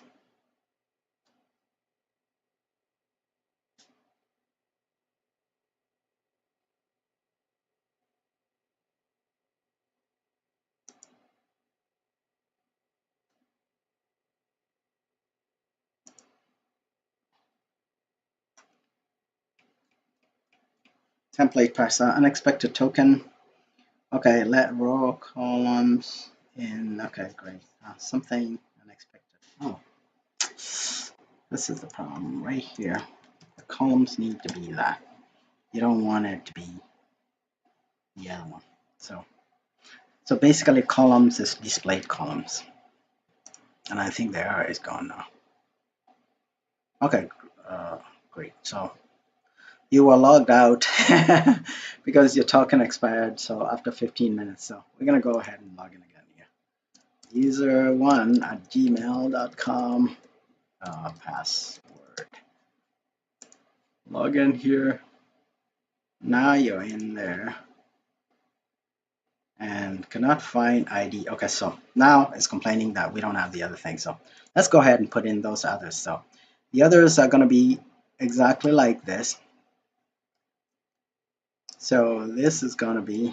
Template parser, unexpected token. Okay, let row columns in. Okay, great. Something unexpected. Oh, this is the problem right here. The columns need to be that. You don't want it to be the other one. So basically, columns is displayed columns, and I think the error is gone now. Okay, great. So you were logged out because your token expired. So after 15 minutes, so we're gonna go ahead and log in again here. user1@gmail.com. Password. Log in here. Now you're in there and cannot find ID. Okay, so now it's complaining that we don't have the other thing. So let's go ahead and put in those others. So the others are going to be exactly like this. So this is going to be,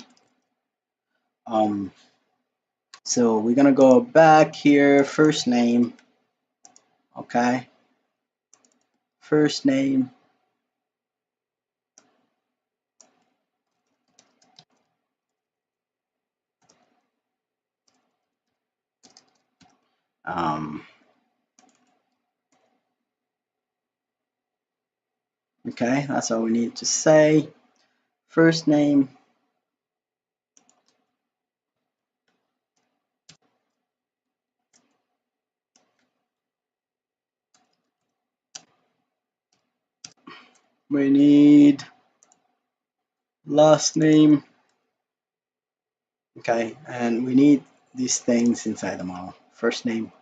so we're going to go back here, first name, Okay, first name, okay, that's all we need to say. First name, we need last name, okay, and we need these things inside the model. First name,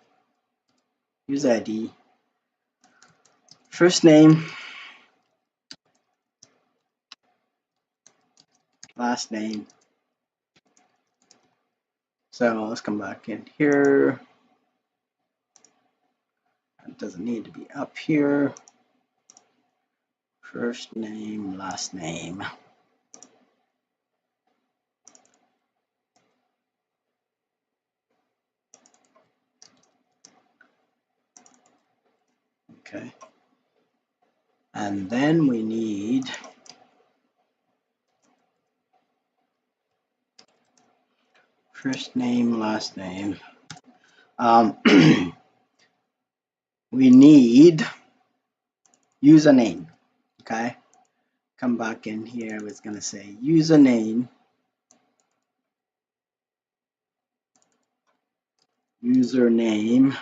user ID, first name, last name. So let's come back in here. It doesn't need to be up here. First name, last name. Okay. And then we need first name, last name. We need username. Okay. Come back in here. It's going to say username. Username.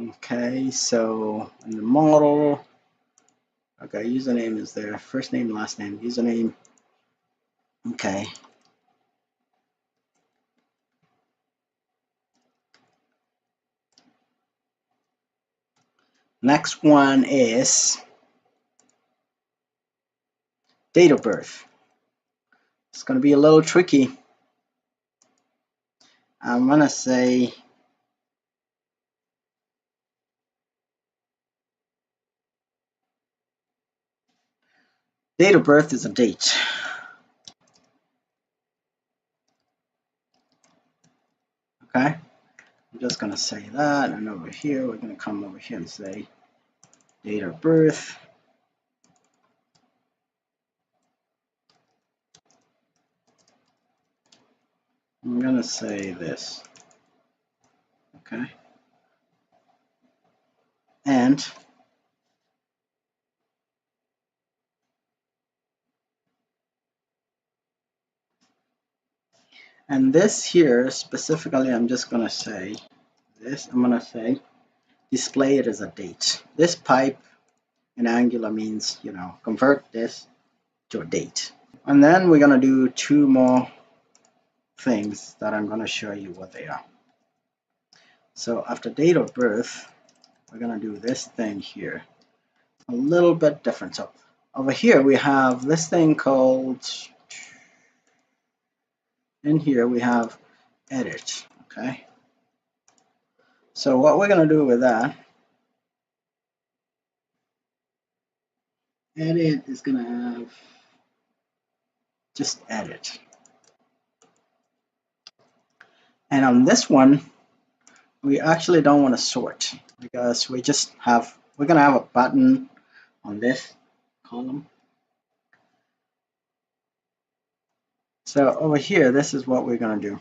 Okay. So in the model, okay, username is there. First name, last name, username. Okay. Next one is date of birth. It's going to be a little tricky. I'm going to say date of birth is a date. Okay. I'm just going to say that, and over here we're going to come over here and say date of birth. I'm going to say this. Okay. And this here specifically, I'm just going to say this. I'm going to say display it as a date. This pipe in Angular means, you know, convert this to a date. And then we're going to do two more things that I'm going to show you what they are. So after date of birth, we're going to do this thing here. A little bit different. So over here we have this thing called, in here we have edit. Okay. So what we're going to do with that, edit is going to have just edit. And on this one, we actually don't want to sort because we're going to have a button on this column. So over here, this is what we're going to do.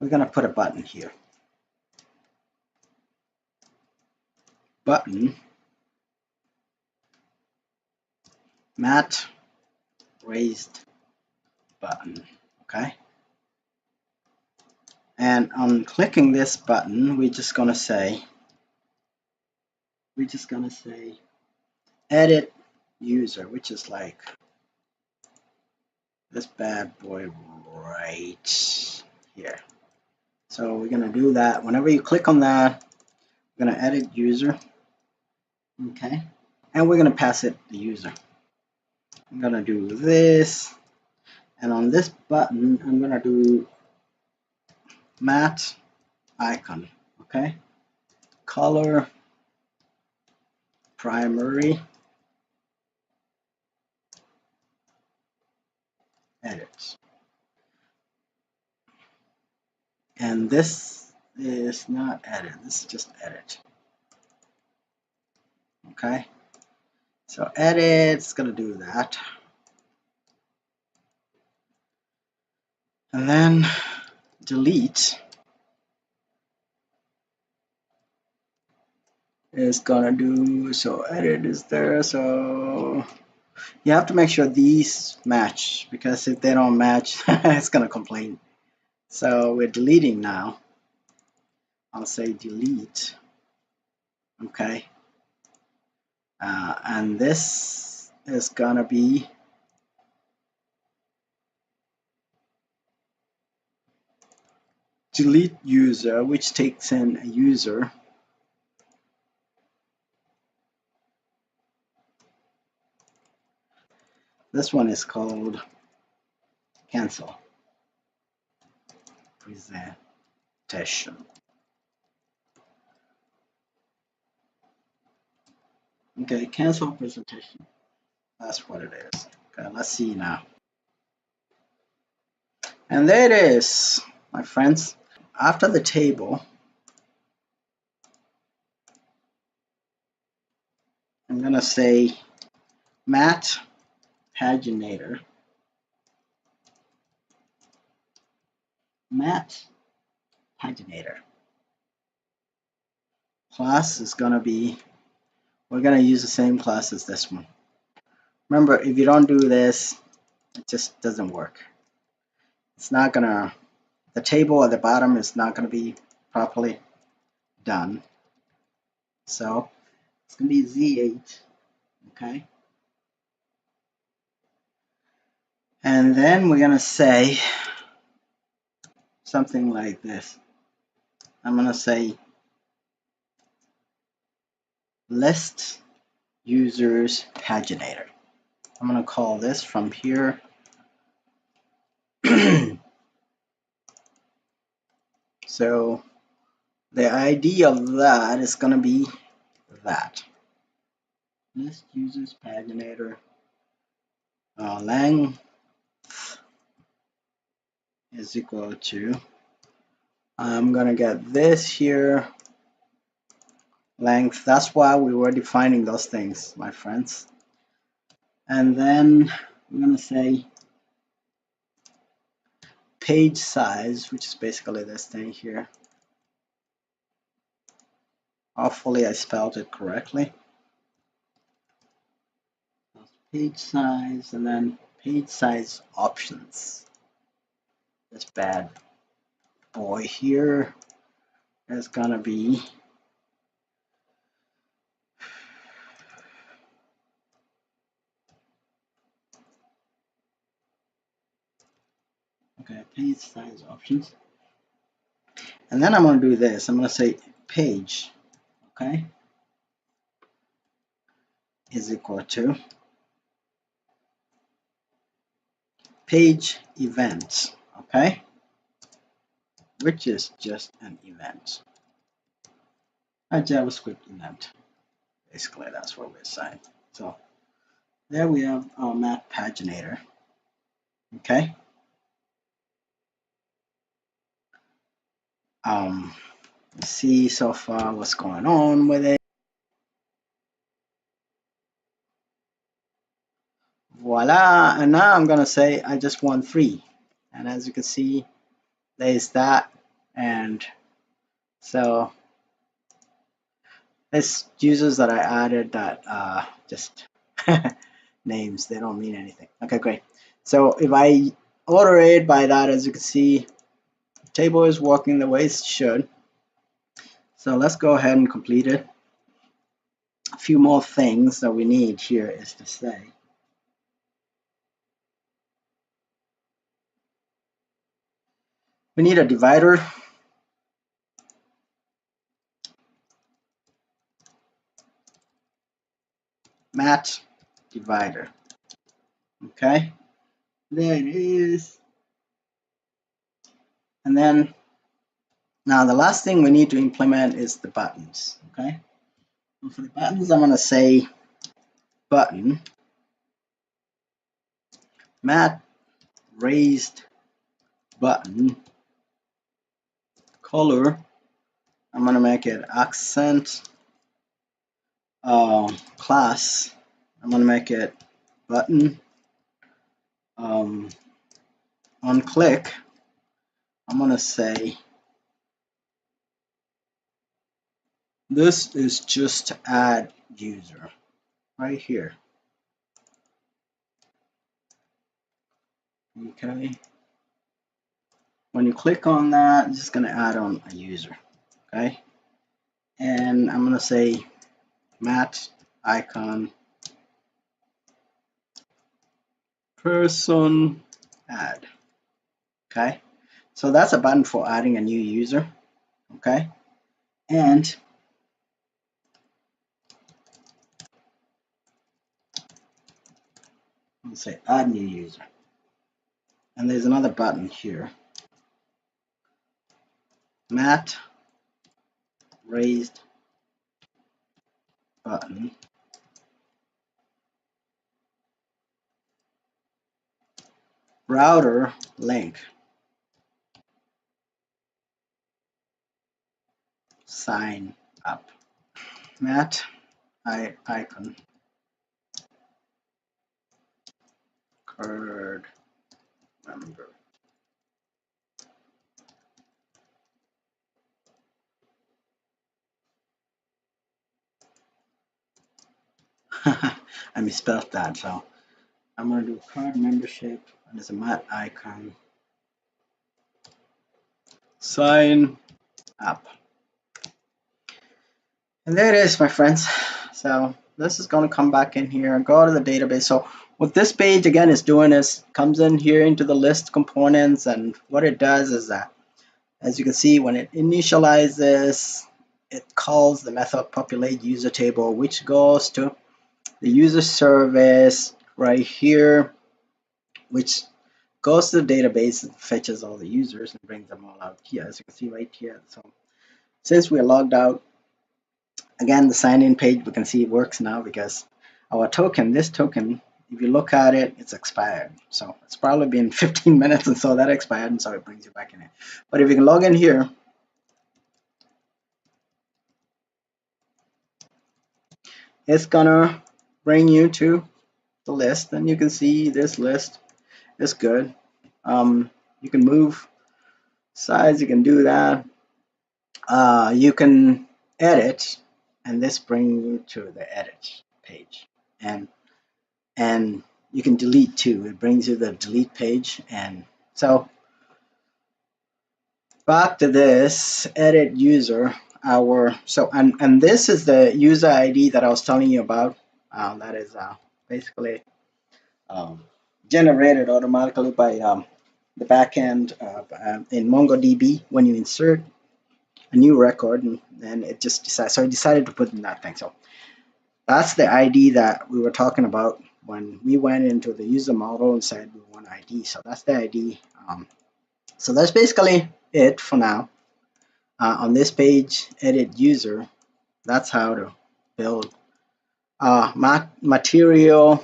We're going to put a button here. Button, mat raised button. Okay. And on clicking this button, we're just going to say edit user, which is like this bad boy right here. So we're going to do that. Whenever you click on that, we're going to edit user. Okay. And we're going to pass it the user. I'm going to do this. And on this button, I'm going to do mat icon. Okay. Color primary edit. And this is not edit. This is just edit. Okay. So edit is going to do that. And then delete is going to do, so edit is there. So you have to make sure these match, because if they don't match, it's going to complain. So we're deleting now. I'll say delete. Okay. And this is going to be delete user, which takes in a user. This one is called cancel presentation. Okay, cancel presentation. That's what it is. Okay, let's see now. And there it is, my friends. After the table, I'm going to say Mat paginator. Mat paginator. Class is going to be, we're going to use the same class as this one. Remember, if you don't do this, it just doesn't work. It's not going to, the table at the bottom is not going to be properly done. So it's going to be Z8, okay? And then we're going to say something like this. I'm going to say list users paginator. I'm going to call this from here. So the ID of that is going to be that. List users paginator length is equal to, I'm going to get this here, length. That's why we were defining those things, my friends. And then we're going to say page size, which is basically this thing here. Hopefully I spelled it correctly. Page size, and then page size options. This bad boy here is gonna be okay, page size options. And then I'm gonna do this. I'm gonna say page, okay, is equal to page event, okay, which is just an event, a JavaScript event. Basically, that's what we're saying. So there we have our Mat paginator, okay. Let's see so far what's going on with it. Voila, and now I'm gonna say I just want 3, and as you can see, there's that. And so it's users that I added that just names, they don't mean anything. Okay, great. So if I order it by that, as you can see, the table is working the way it should. So let's go ahead and complete it. A few more things that we need here is to say we need a divider. Mat divider. Okay, there it is. And then now the last thing we need to implement is the buttons. Okay, and for the buttons, I'm going to say button mat raised button color I'm going to make it accent class. I'm going to make it button on click. I'm going to say this is just to add user right here. Okay. When you click on that, it's just going to add on a user. Okay. And I'm going to say mat icon person add. Okay. So that's a button for adding a new user. Okay. And let's say add new user. And there's another button here. Mat raised button router link sign up. Mat icon CRUD member. I misspelled that, so I'm going to do CRUD membership, and there's a mat icon sign up. And there it is, my friends. So this is going to come back in here and go to the database. So what this page again is doing is comes in here into the list components, and what it does is that, as you can see, when it initializes, it calls the method populate user table, which goes to the user service right here, which goes to the database and fetches all the users and brings them all out here, as you can see right here. So since we're logged out, again, the sign-in page, we can see it works now because our token, this token, if you look at it, it's expired. So it's probably been 15 minutes and so that expired, and so it brings you back in it. But if you can log in here, it's gonna bring you to the list, and you can see this list is good. You can move size, you can do that. You can edit, and this brings you to the edit page, and you can delete too. It brings you the delete page. And so back to this edit user, and this is the user ID that I was telling you about. That is basically generated automatically by the backend in MongoDB when you insert a new record, and then it just decides. So I decided to put in that thing. So that's the ID that we were talking about when we went into the user model and said we want ID. So that's the ID. So that's basically it for now. On this page, edit user, that's how to build material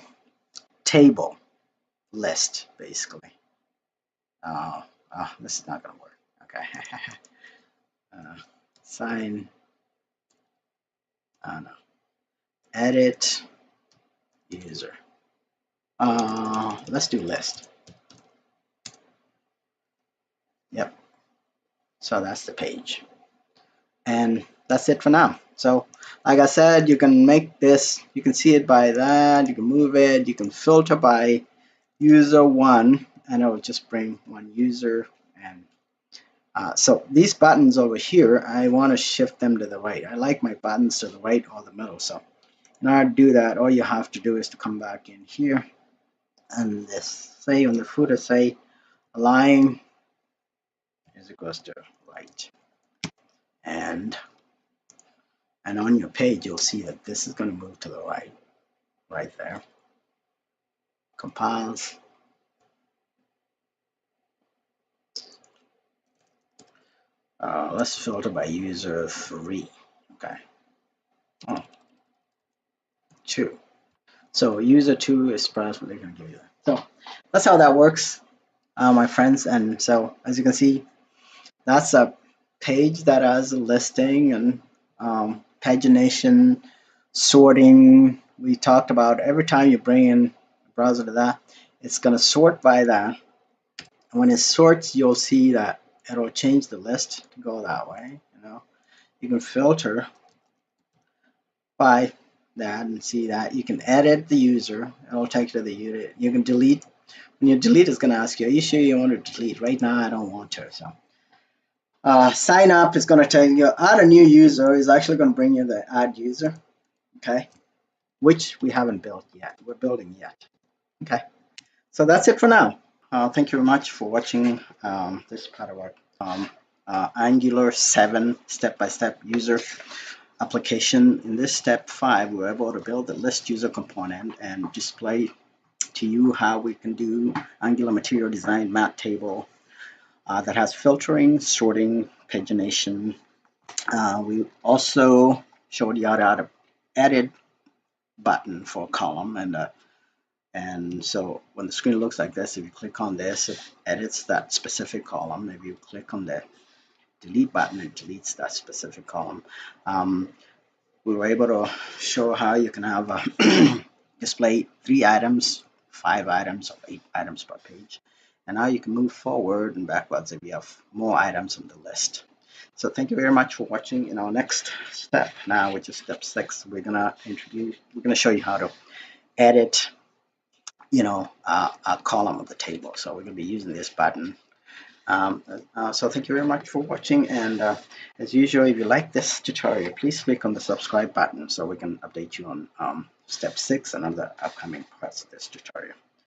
table list, basically. This is not going to work. Okay. Sign. No. Edit user. Let's do list. Yep. So that's the page. And that's it for now. So like I said, you can make this, you can see it by that, you can move it, you can filter by user one, and it will just bring one user. And so these buttons over here, I want to shift them to the right. I like my buttons to the right or the middle. So in order to do that, all you have to do is to come back in here, and this, say on the footer, say align is equals to right. And on your page, you'll see that this is going to move to the right there. Compiles. Let's filter by user 3. Okay. Oh, 2. So user 2 is probably going to give you that. So that's how that works, my friends. And so as you can see, that's a page that has a listing and pagination, sorting. We talked about every time you bring in a browser to that, it's going to sort by that. And when it sorts, you'll see that it'll change the list to go that way. You can filter by that and see that. You can edit the user. It'll take you to the user. You can delete. When you delete, it's going to ask you, are you sure you want to delete? Right now, I don't want to. So sign up is going to tell you add a new user is actually going to bring you the add user, okay, which we haven't built yet. We're building yet. Okay, so that's it for now. Thank you very much for watching this part of our Angular 7 step-by-step user application. In this step 5, we were able to build the list user component and display to you how we can do Angular material design MatTable that has filtering, sorting, pagination. We also showed you how to edit button for a column, and so when the screen looks like this, if you click on this, it edits that specific column. If you click on the delete button, it deletes that specific column. We were able to show how you can have display 3 items, 5 items, or 8 items per page, and now you can move forward and backwards if you have more items on the list. So thank you very much for watching. In our next step now, which is step 6, we're gonna show you how to edit a column of the table. So we're going to be using this button. So thank you very much for watching, and as usual, if you like this tutorial, please click on the subscribe button so we can update you on step 6 and other upcoming parts of this tutorial.